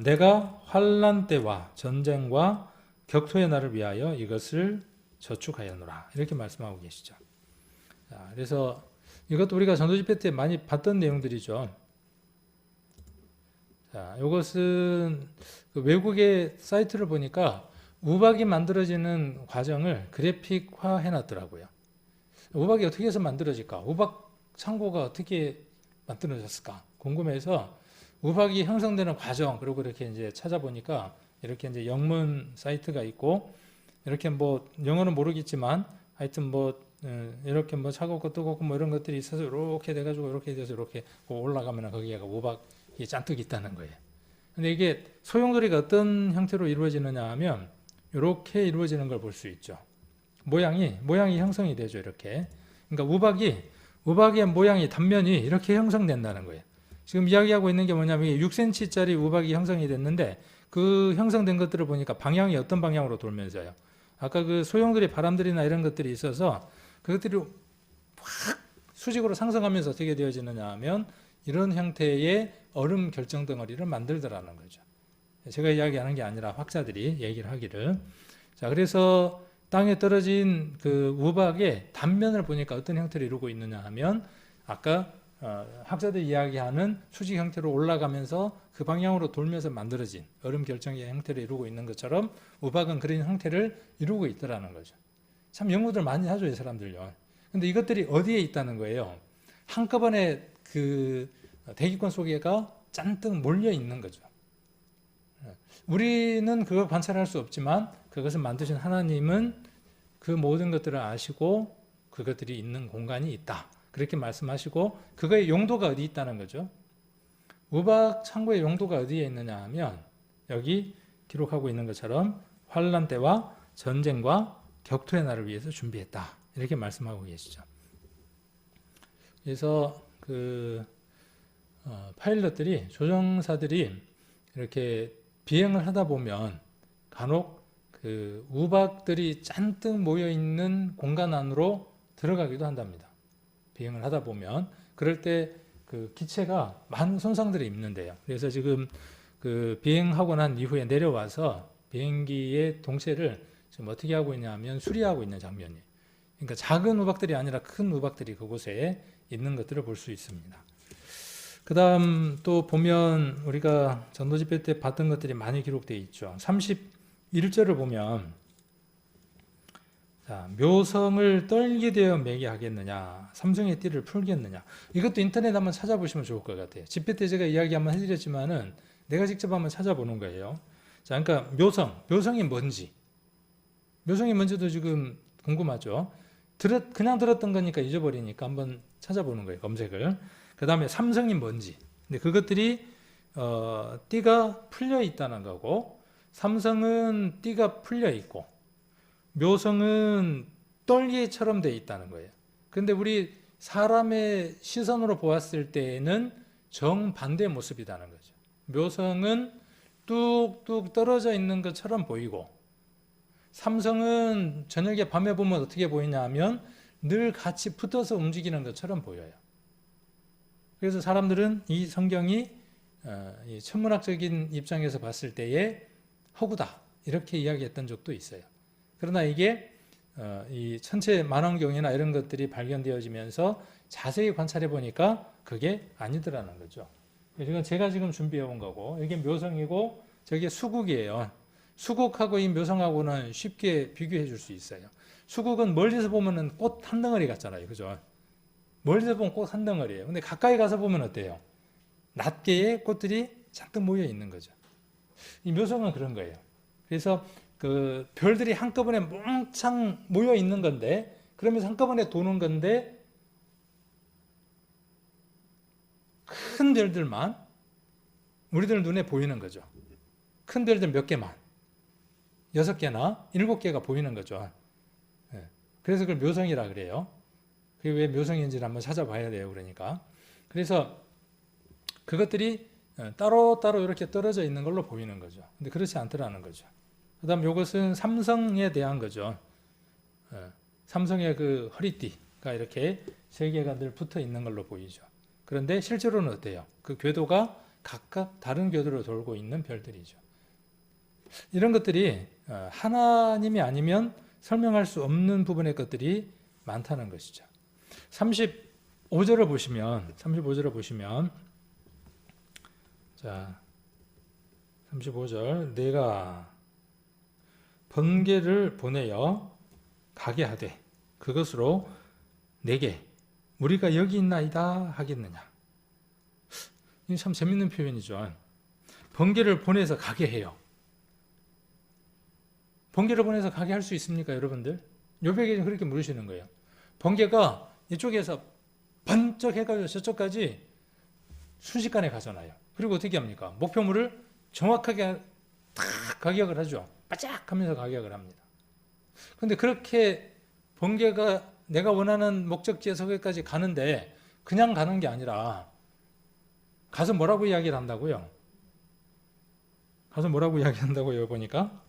내가 환난 때와 전쟁과 격토의 날을 위하여 이것을 저축하였노라 이렇게 말씀하고 계시죠. 자, 그래서 이것도 우리가 전도집회 때 많이 봤던 내용들이죠. 자, 이것은 그 외국의 사이트를 보니까 우박이 만들어지는 과정을 그래픽화 해놨더라고요. 우박이 어떻게 해서 만들어질까? 우박 창고가 어떻게 만들어졌을까? 궁금해서 우박이 형성되는 과정, 그리고 이렇게 이제 찾아보니까 이렇게 이제 영문 사이트가 있고, 이렇게 뭐, 영어는 모르겠지만, 하여튼 뭐, 이렇게 뭐 차갑고 뜨겁고 뭐 이런 것들이 있어서 이렇게 돼가지고 이렇게 돼서 이렇게 올라가면 거기가 우박이 잔뜩 있다는 거예요. 근데 이게 소용돌이가 어떤 형태로 이루어지느냐 하면, 이렇게 이루어지는 걸 볼 수 있죠. 모양이 형성이 되죠, 이렇게. 그러니까 우박의 모양이 단면이 이렇게 형성된다는 거예요. 지금 이야기하고 있는 게 뭐냐면 6cm짜리 우박이 형성이 됐는데 그 형성된 것들을 보니까 방향이 어떤 방향으로 돌면서요. 아까 그 소용돌이 바람들이나 이런 것들이 있어서 그것들이 확 수직으로 상승하면서 어떻게 되어지느냐 하면 이런 형태의 얼음 결정 덩어리를 만들더라는 거죠. 제가 이야기하는 게 아니라 학자들이 얘기를 하기를. 자, 그래서 땅에 떨어진 그 우박의 단면을 보니까 어떤 형태를 이루고 있느냐 하면 아까 학자들이 이야기하는 수직 형태로 올라가면서 그 방향으로 돌면서 만들어진 얼음 결정의 형태를 이루고 있는 것처럼 우박은 그런 형태를 이루고 있더라는 거죠. 참 연구들 많이 하죠, 이 사람들요. 근데 이것들이 어디에 있다는 거예요? 한꺼번에 그 대기권 속에가 잔뜩 몰려 있는 거죠. 우리는 그걸 관찰할 수 없지만 그것을 만드신 하나님은 그 모든 것들을 아시고 그것들이 있는 공간이 있다. 그렇게 말씀하시고 그거의 용도가 어디 있다는 거죠. 우박 창고의 용도가 어디에 있느냐 하면 여기 기록하고 있는 것처럼 환난 때와 전쟁과 격투의 날을 위해서 준비했다. 이렇게 말씀하고 계시죠. 그래서 그 파일럿들이 조종사들이 이렇게 비행을 하다 보면 간혹 그 우박들이 잔뜩 모여 있는 공간 안으로 들어가기도 한답니다. 비행을 하다 보면 그럴 때 그 기체가 많은 손상들이 있는데요. 그래서 지금 그 비행하고 난 이후에 내려와서 비행기의 동체를 지금 어떻게 하고 있냐면 수리하고 있는 장면이에요. 그러니까 작은 우박들이 아니라 큰 우박들이 그곳에 있는 것들을 볼 수 있습니다. 그 다음 또 보면 우리가 전도집회 때 봤던 것들이 많이 기록되어 있죠. 31절을 보면 자, 묘성을 떨게 되어 매게 하겠느냐 삼성의 띠를 풀겠느냐. 이것도 인터넷 한번 찾아보시면 좋을 것 같아요. 집회 때 제가 이야기 한번 해드렸지만은 내가 직접 한번 찾아보는 거예요. 자, 그러니까 묘성이 뭔지도 지금 궁금하죠. 그냥 들었던 거니까 잊어버리니까 한번 찾아보는 거예요, 검색을. 그 다음에 삼성이 뭔지. 근데 그것들이 띠가 풀려 있다는 거고, 삼성은 띠가 풀려 있고, 묘성은 떨기처럼 되어 있다는 거예요. 근데 우리 사람의 시선으로 보았을 때에는 정반대의 모습이라는 거죠. 묘성은 뚝뚝 떨어져 있는 것처럼 보이고, 삼성은 저녁에 밤에 보면 어떻게 보이냐 하면 늘 같이 붙어서 움직이는 것처럼 보여요. 그래서 사람들은 이 성경이 이 천문학적인 입장에서 봤을 때에 허구다 이렇게 이야기했던 적도 있어요. 그러나 이게 이 천체 만원경이나 이런 것들이 발견되어지면서 자세히 관찰해 보니까 그게 아니더라는 거죠. 이건 제가 지금 준비해 온 거고, 이게 묘성이고 저게 수국이에요. 수국하고 이 묘성하고는 쉽게 비교해 줄 수 있어요. 수국은 멀리서 보면은 꽃 한 덩어리 같잖아요. 그죠? 멀리서 보면 꽃 한 덩어리예요. 근데 가까이 가서 보면 어때요? 낱개의 꽃들이 잔뜩 모여 있는 거죠. 이 묘성은 그런 거예요. 그래서 그 별들이 한꺼번에 몽창 모여 있는 건데, 그러면서 한꺼번에 도는 건데, 큰 별들만 우리들 눈에 보이는 거죠. 큰 별들 몇 개만, 6개나 7개가 보이는 거죠. 그래서 그걸 묘성이라 그래요. 그게 왜 묘성인지를 한번 찾아봐야 돼요. 그러니까. 그래서 그것들이 따로따로 이렇게 떨어져 있는 걸로 보이는 거죠. 근데 그렇지 않더라는 거죠. 그 다음 이것은 삼성에 대한 거죠. 삼성의 그 허리띠가 이렇게 3개가 늘 붙어 있는 걸로 보이죠. 그런데 실제로는 어때요? 그 궤도가 각각 다른 궤도로 돌고 있는 별들이죠. 이런 것들이 하나님이 아니면 설명할 수 없는 부분의 것들이 많다는 것이죠. 35절을 보시면 자, 35절 내가 번개를 보내어 가게 하되 그것으로 내게 우리가 여기 있나이다 하겠느냐. 이게 참 재밌는 표현이죠. 번개를 보내서 가게 해요. 번개를 보내서 가게 할 수 있습니까, 여러분들? 요백에 그렇게 물으시는 거예요. 번개가 이쪽에서 번쩍 해가지고 저쪽까지 순식간에 가잖아요. 그리고 어떻게 합니까? 목표물을 정확하게 탁 가격을 하죠. 바짝 하면서 가격을 합니다. 그런데 그렇게 번개가 내가 원하는 목적지에서 거기까지 가는데 그냥 가는 게 아니라 가서 뭐라고 이야기를 한다고요? 가서 뭐라고 이야기한다고요? 보니까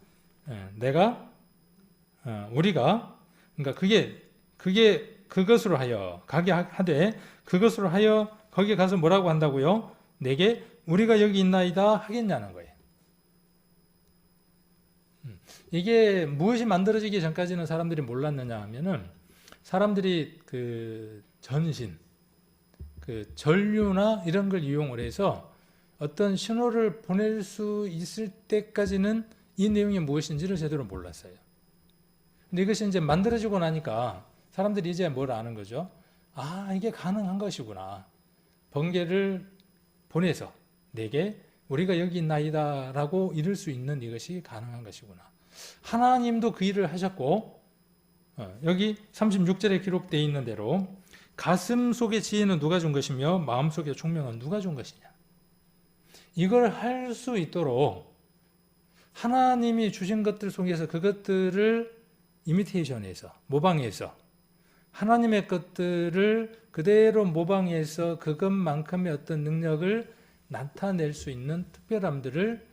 우리가 그러니까 그게 그것으로 하여 가게 하되 그것으로 하여 거기에 가서 뭐라고 한다고요? 내게 우리가 여기 있나이다 하겠냐는 거예요. 이게 무엇이 만들어지기 전까지는 사람들이 몰랐느냐 하면은 사람들이 그 전신, 그 전류나 이런 걸 이용을 해서 어떤 신호를 보낼 수 있을 때까지는 이 내용이 무엇인지를 제대로 몰랐어요. 근데 이것이 이제 만들어지고 나니까 사람들이 이제 뭘 아는 거죠? 아, 이게 가능한 것이구나. 번개를 보내서 내게 우리가 여기 있나이다 라고 이룰 수 있는 이것이 가능한 것이구나. 하나님도 그 일을 하셨고 여기 36절에 기록되어 있는 대로 가슴 속의 지혜는 누가 준 것이며 마음 속의 총명은 누가 준 것이냐. 이걸 할 수 있도록 하나님이 주신 것들 속에서 그것들을 이미테이션해서 모방해서 하나님의 것들을 그대로 모방해서 그것만큼의 어떤 능력을 나타낼 수 있는 특별함들을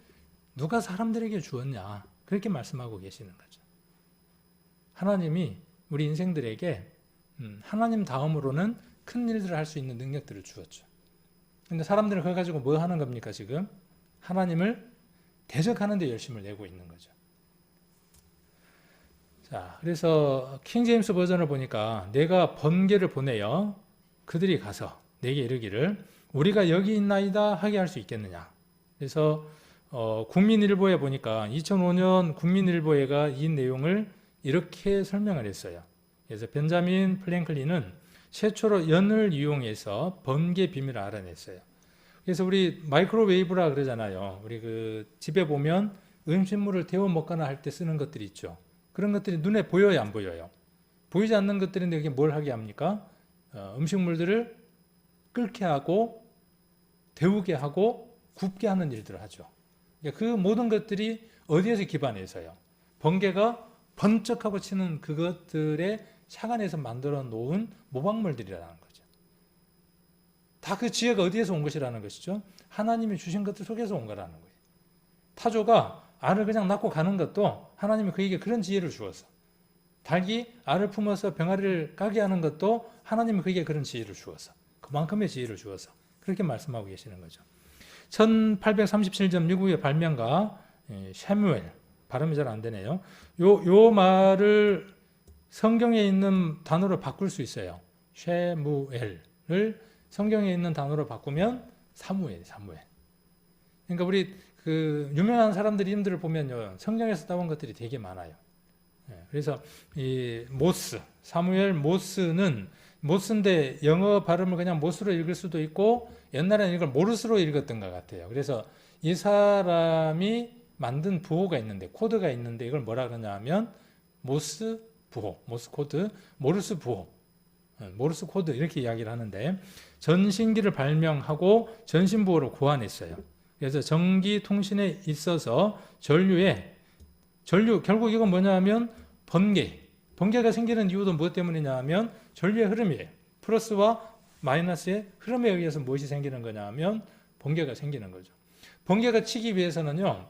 누가 사람들에게 주었냐. 그렇게 말씀하고 계시는 거죠. 하나님이 우리 인생들에게 하나님 다음으로는 큰 일들을 할 수 있는 능력들을 주었죠. 근데 사람들은 그걸 가지고 뭐 하는 겁니까, 지금? 하나님을 대적하는 데 열심을 내고 있는 거죠. 자, 그래서 킹제임스 버전을 보니까 내가 번개를 보내어 그들이 가서 내게 이르기를 우리가 여기 있나이다 하게 할 수 있겠느냐. 그래서 국민일보에 보니까 2005년 국민일보회가 이 내용을 이렇게 설명을 했어요. 그래서 벤자민 플랭클린은 최초로 연을 이용해서 번개 비밀을 알아냈어요. 그래서 우리 마이크로웨이브라 그러잖아요. 우리 그 집에 보면 음식물을 데워 먹거나 할 때 쓰는 것들이 있죠. 그런 것들이 눈에 보여요, 안 보여요? 보이지 않는 것들인데 이게 뭘 하게 합니까? 음식물들을 끓게 하고 데우게 하고 굽게 하는 일들을 하죠. 그 모든 것들이 어디에서 기반해서요? 번개가 번쩍하고 치는 그것들의 착안에서 만들어 놓은 모방물들이라는 거죠. 다 그 지혜가 어디에서 온 것이라는 것이죠? 하나님이 주신 것들 속에서 온 거라는 거예요. 타조가 알을 그냥 낳고 가는 것도 하나님이 그에게 그런 지혜를 주었어. 닭이 알을 품어서 병아리를 까게 하는 것도 하나님이 그에게 그런 지혜를 주었어. 그만큼의 지혜를 주었어. 그렇게 말씀하고 계시는 거죠. 1837년 미국의 발명가 샤뮤엘, 발음이 잘 안 되네요. 요 말을 성경에 있는 단어로 바꿀 수 있어요. 샤무엘을 성경에 있는 단어로 바꾸면 사무엘. 그러니까 우리 그 유명한 사람들 이름들을 보면요, 성경에서 따온 것들이 되게 많아요. 그래서 이 모스, 사무엘 모스는 모스인데 영어 발음을 그냥 모스로 읽을 수도 있고 옛날에는 이걸 모르스로 읽었던 것 같아요. 그래서 이 사람이 만든 부호가 있는데 코드가 있는데 이걸 뭐라 그러냐 하면 모스 부호, 모스 코드, 모르스 부호, 모르스 코드 이렇게 이야기를 하는데 전신기를 발명하고 전신부호를 고안했어요. 그래서 전기 통신에 있어서 전류 결국 이건 뭐냐 하면 번개가 생기는 이유도 무엇 때문이냐 하면 전류의 흐름이에요. 플러스와 마이너스의 흐름에 의해서 무엇이 생기는 거냐 하면 번개가 생기는 거죠. 번개가 치기 위해서는요,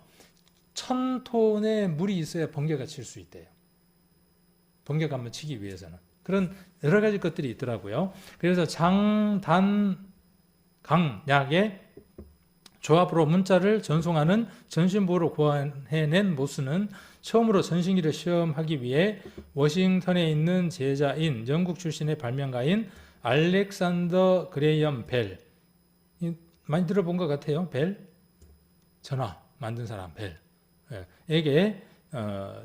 1000톤의 물이 있어야 번개가 칠 수 있대요. 번개가 한번 치기 위해서는. 그런 여러 가지 것들이 있더라고요. 그래서 장, 단, 강, 약의 조합으로 문자를 전송하는 전신부호를 고안해낸 모스는 처음으로 전신기를 시험하기 위해 워싱턴에 있는 제자인 영국 출신의 발명가인 알렉산더 그레이엄 벨, 많이 들어본 것 같아요. 벨, 전화 만든 사람 벨 에게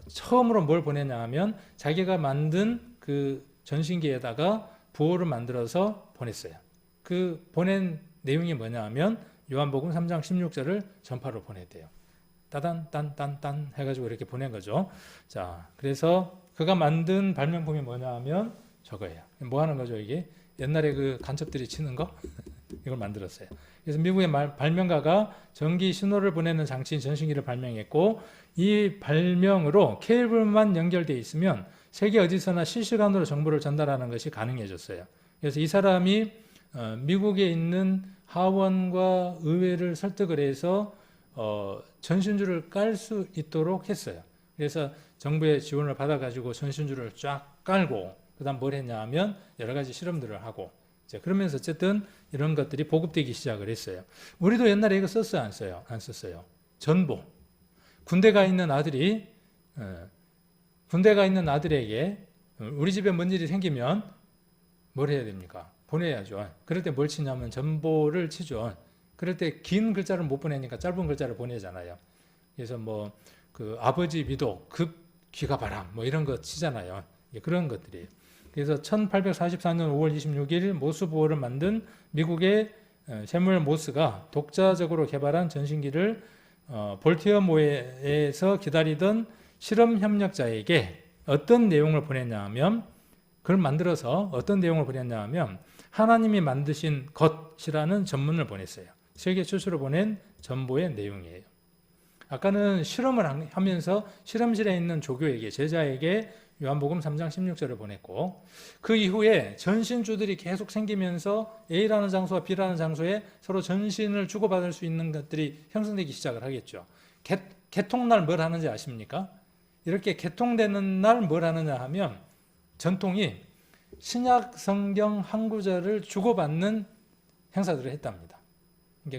처음으로 뭘 보냈냐 하면 자기가 만든 그 전신기에다가 부호를 만들어서 보냈어요. 그 보낸 내용이 뭐냐 하면 요한복음 3장 16절을 전파로 보냈대요. 따단 딴 해가지고 이렇게 보낸 거죠. 자, 그래서 그가 만든 발명품이 뭐냐 하면 저거예요. 뭐 하는 거죠 이게? 옛날에 그 간첩들이 치는 거? 이걸 만들었어요. 그래서 미국의 발명가가 전기 신호를 보내는 장치인 전신기를 발명했고 이 발명으로 케이블만 연결되어 있으면 세계 어디서나 실시간으로 정보를 전달하는 것이 가능해졌어요. 그래서 이 사람이 미국에 있는 하원과 의회를 설득을 해서 전신줄을 깔 수 있도록 했어요. 그래서 정부의 지원을 받아가지고 전신줄을 쫙 깔고 그다음 뭘 했냐 하면 여러 가지 실험들을 하고 그러면서 어쨌든 이런 것들이 보급되기 시작을 했어요. 우리도 옛날에 이거 썼어요? 안 써요? 안 썼어요. 전보. 군대가 있는 아들에게 우리 집에 뭔 일이 생기면 뭘 해야 됩니까? 보내야죠. 그럴 때 뭘 치냐면 전보를 치죠. 그럴 때 긴 글자를 못 보내니까 짧은 글자를 보내잖아요. 그래서 뭐 그 아버지 미도 급 귀가 바람 뭐 이런 거 치잖아요. 그런 것들이. 그래서 1844년 5월 26일 모스 부호를 만든 미국의 샘무엘 모스가 독자적으로 개발한 전신기를 볼티어모어에서 기다리던 실험 협력자에게 어떤 내용을 보냈냐 하면 그걸 만들어서 어떤 내용을 보냈냐 하면 하나님이 만드신 것이라는 전문을 보냈어요. 세계 최초로 보낸 전보의 내용이에요. 아까는 실험을 하면서 실험실에 있는 조교에게 제자에게 요한복음 3장 16절을 보냈고 그 이후에 전신주들이 계속 생기면서 A라는 장소와 B라는 장소에 서로 전신을 주고받을 수 있는 것들이 형성되기 시작을 하겠죠. 개통날 뭘 하는지 아십니까? 이렇게 개통되는 날 뭘 하느냐 하면 전통이 신약 성경 한 구절을 주고받는 행사들을 했답니다.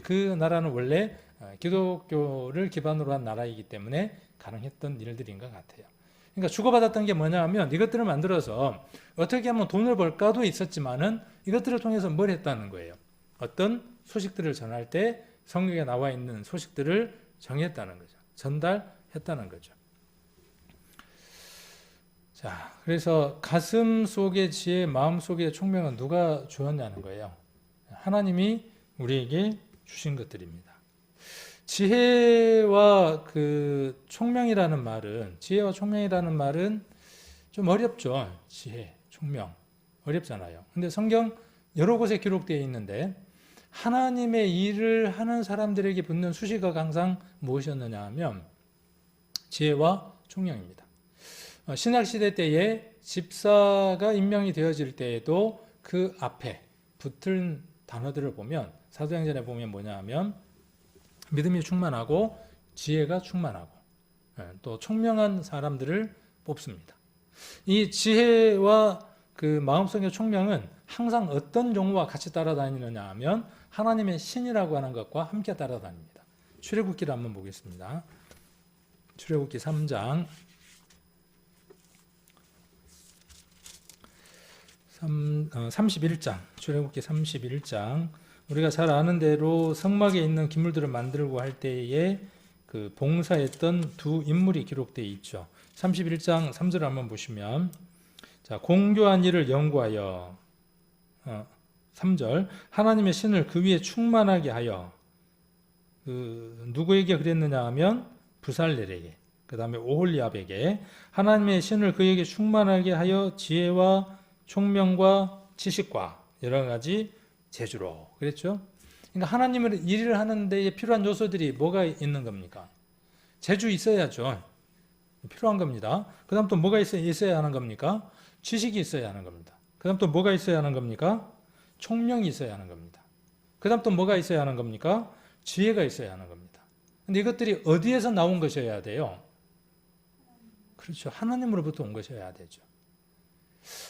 그 나라는 원래 기독교를 기반으로 한 나라이기 때문에 가능했던 일들인 것 같아요. 그러니까 주고받았던 게 뭐냐 하면 이것들을 만들어서 어떻게 하면 돈을 벌까도 있었지만은 이것들을 통해서 뭘 했다는 거예요. 어떤 소식들을 전할 때 성경에 나와 있는 소식들을 정했다는 거죠. 전달했다는 거죠. 자, 그래서 가슴 속의 지혜, 마음 속의 총명은 누가 주었냐는 거예요. 하나님이 우리에게 주신 것들입니다. 지혜와 총명이라는 말은 좀 어렵죠. 지혜, 총명. 어렵잖아요. 근데 성경 여러 곳에 기록되어 있는데 하나님의 일을 하는 사람들에게 붙는 수식어가 항상 무엇이었느냐 하면 지혜와 총명입니다. 신약시대 때에 집사가 임명이 되어질 때에도 그 앞에 붙은 단어들을 보면 사도행전에 보면 뭐냐 하면 믿음이 충만하고 지혜가 충만하고 또 총명한 사람들을 뽑습니다. 이 지혜와 그 마음속의 총명은 항상 어떤 용어와 같이 따라다니느냐 하면 하나님의 신이라고 하는 것과 함께 따라다닙니다. 출애굽기를 한번 보겠습니다. 출애굽기 3장 31장 출애굽기 31장 우리가 잘 아는 대로 성막에 있는 기물들을 만들고 할 때에 그 봉사했던 두 인물이 기록되어 있죠. 31장 3절을 한번 보시면 자, 공교한 일을 연구하여 3절 하나님의 신을 그 위에 충만하게 하여 누구에게 그랬느냐 하면 부살렐에게 그 다음에 오홀리압에게 하나님의 신을 그에게 충만하게 하여 지혜와 총명과 지식과 여러 가지 재주로 그랬죠. 그러니까 하나님을 일을 하는 데에 필요한 요소들이 뭐가 있는 겁니까? 재주 있어야죠. 필요한 겁니다. 그 다음 또 뭐가 있어야 하는 겁니까? 지식이 있어야 하는 겁니다. 그 다음 또 뭐가 있어야 하는 겁니까? 총명이 있어야 하는 겁니다. 그 다음 또 뭐가 있어야 하는 겁니까? 지혜가 있어야 하는 겁니다. 근데 이것들이 어디에서 나온 것이어야 돼요? 그렇죠. 하나님으로부터 온 것이어야 되죠.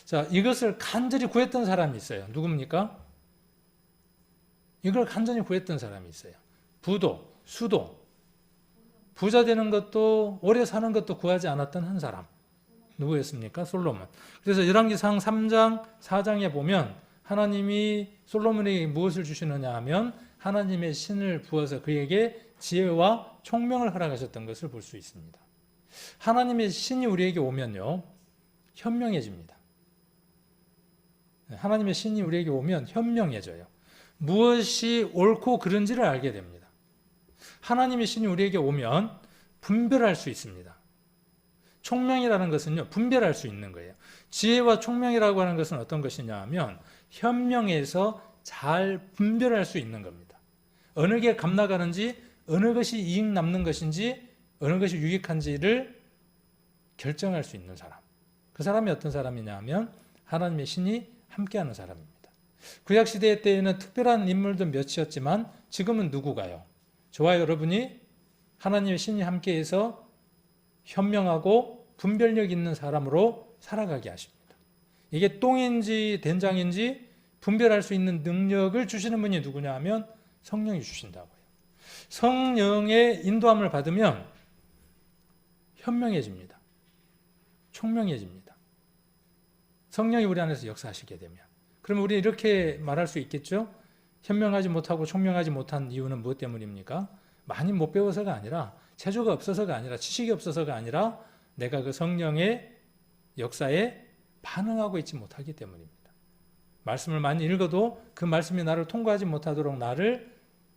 자, 이것을 간절히 구했던 사람이 있어요. 누굽니까? 이걸 간절히 구했던 사람이 있어요. 부도, 수도, 부자 되는 것도 오래 사는 것도 구하지 않았던 한 사람. 누구였습니까? 솔로몬. 그래서 열왕기상 3장, 4장에 보면 하나님이 솔로몬에게 무엇을 주시느냐 하면 하나님의 신을 부어서 그에게 지혜와 총명을 허락하셨던 것을 볼 수 있습니다. 하나님의 신이 우리에게 오면요, 현명해집니다. 하나님의 신이 우리에게 오면 현명해져요. 무엇이 옳고 그른지를 알게 됩니다. 하나님의 신이 우리에게 오면 분별할 수 있습니다. 총명이라는 것은요, 분별할 수 있는 거예요. 지혜와 총명이라고 하는 것은 어떤 것이냐 하면 현명해서 잘 분별할 수 있는 겁니다. 어느 게 값나가는지, 어느 것이 이익 남는 것인지, 어느 것이 유익한지를 결정할 수 있는 사람. 그 사람이 어떤 사람이냐 하면 하나님의 신이 함께하는 사람입니다. 구약시대 때에는 특별한 인물도 몇이었지만 지금은 누구가요? 저와 여러분이 하나님의 신이 함께해서 현명하고 분별력 있는 사람으로 살아가게 하십니다. 이게 똥인지 된장인지 분별할 수 있는 능력을 주시는 분이 누구냐 하면 성령이 주신다고요. 성령의 인도함을 받으면 현명해집니다. 총명해집니다. 성령이 우리 안에서 역사하시게 되면. 그러면 우리는 이렇게 말할 수 있겠죠? 현명하지 못하고 총명하지 못한 이유는 무엇 때문입니까? 많이 못 배워서가 아니라, 재주가 없어서가 아니라, 지식이 없어서가 아니라 내가 그 성령의 역사에 반응하고 있지 못하기 때문입니다. 말씀을 많이 읽어도 그 말씀이 나를 통과하지 못하도록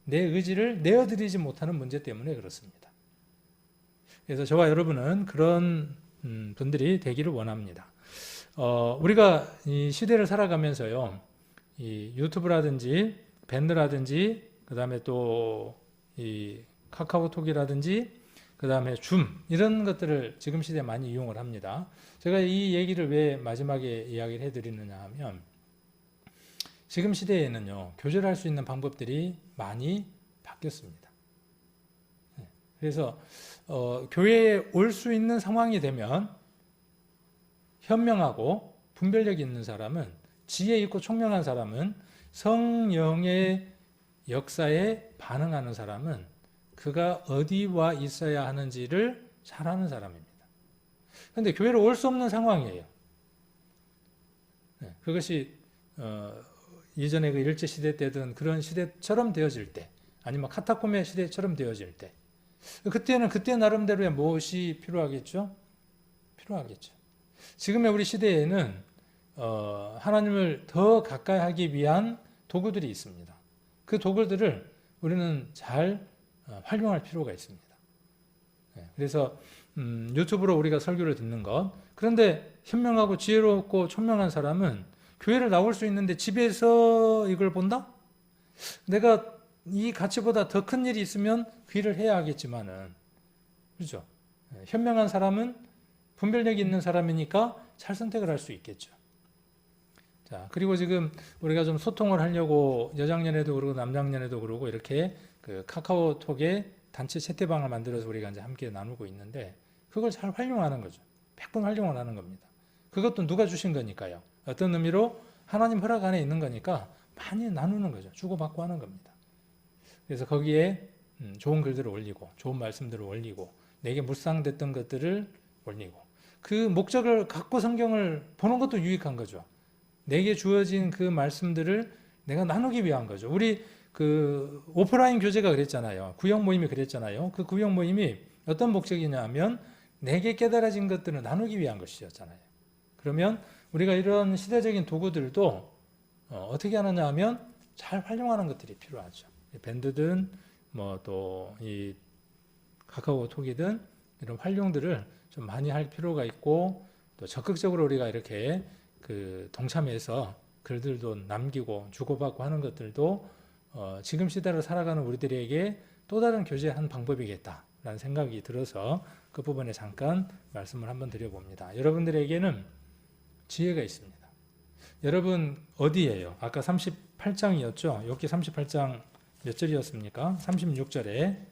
내 의지를 내어드리지 못하는 문제 때문에 그렇습니다. 그래서 저와 여러분은 그런 분들이 되기를 원합니다. 우리가 이 시대를 살아가면서요, 이 유튜브라든지 밴드라든지 그 다음에 또 이 카카오톡이라든지 그 다음에 줌 이런 것들을 지금 시대에 많이 이용을 합니다. 제가 이 얘기를 왜 마지막에 이야기를 해드리느냐 하면 지금 시대에는요, 교제를 할 수 있는 방법들이 많이 바뀌었습니다. 그래서 교회에 올 수 있는 상황이 되면 현명하고 분별력 있는 사람은, 지혜 있고 총명한 사람은, 성령의 역사에 반응하는 사람은 그가 어디와 있어야 하는지를 잘 아는 사람입니다. 그런데 교회로 올 수 없는 상황이에요. 그것이 예전에 그 일제시대 때든 그런 시대처럼 되어질 때, 아니면 카타콤의 시대처럼 되어질 때, 그때는 그때 나름대로의 무엇이 필요하겠죠? 필요하겠죠. 지금의 우리 시대에는 하나님을 더 가까이 하기 위한 도구들이 있습니다. 그 도구들을 우리는 잘 활용할 필요가 있습니다. 그래서 유튜브로 우리가 설교를 듣는 것, 그런데 현명하고 지혜롭고 총명한 사람은 교회를 나올 수 있는데 집에서 이걸 본다? 내가 이 가치보다 더 큰 일이 있으면 귀를 해야 하겠지만은, 그렇죠? 현명한 사람은 분별력이 있는 사람이니까 잘 선택을 할 수 있겠죠. 자, 그리고 지금 우리가 좀 소통을 하려고 여장년에도 그러고 남장년에도 그러고 이렇게 그 카카오톡에 단체 채팅방을 만들어서 우리가 이제 함께 나누고 있는데 그걸 잘 활용하는 거죠. 100분 활용을 하는 겁니다. 그것도 누가 주신 거니까요. 어떤 의미로 하나님 허락 안에 있는 거니까 많이 나누는 거죠. 주고받고 하는 겁니다. 그래서 거기에 좋은 글들을 올리고 좋은 말씀들을 올리고 내게 묵상됐던 것들을 올리고 그 목적을 갖고 성경을 보는 것도 유익한 거죠. 내게 주어진 그 말씀들을 내가 나누기 위한 거죠. 우리 그 오프라인 교제가 그랬잖아요. 구역 모임이 그랬잖아요. 그 구역 모임이 어떤 목적이냐 하면 내게 깨달아진 것들을 나누기 위한 것이었잖아요. 그러면 우리가 이런 시대적인 도구들도 어떻게 하느냐 하면 잘 활용하는 것들이 필요하죠. 밴드든 뭐 또 이 카카오톡이든 이런 활용들을 좀 많이 할 필요가 있고 또 적극적으로 우리가 이렇게 그 동참해서 글들도 남기고 주고받고 하는 것들도 지금 시대를 살아가는 우리들에게 또 다른 교제의 한 방법이겠다라는 생각이 들어서 그 부분에 잠깐 말씀을 한번 드려봅니다. 여러분들에게는 지혜가 있습니다. 여러분 어디예요? 아까 38장이었죠? 여기 38장 몇 절이었습니까? 36절에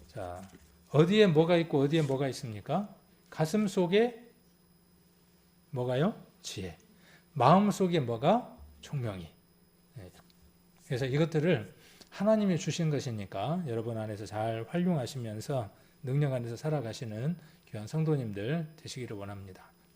자 어디에 뭐가 있고 어디에 뭐가 있습니까? 가슴 속에 뭐가요? 지혜. 마음 속에 뭐가? 총명이. 그래서 이것들을 하나님이 주신 것이니까 여러분 안에서 잘 활용하시면서 능력 안에서 살아가시는 귀한 성도님들 되시기를 원합니다.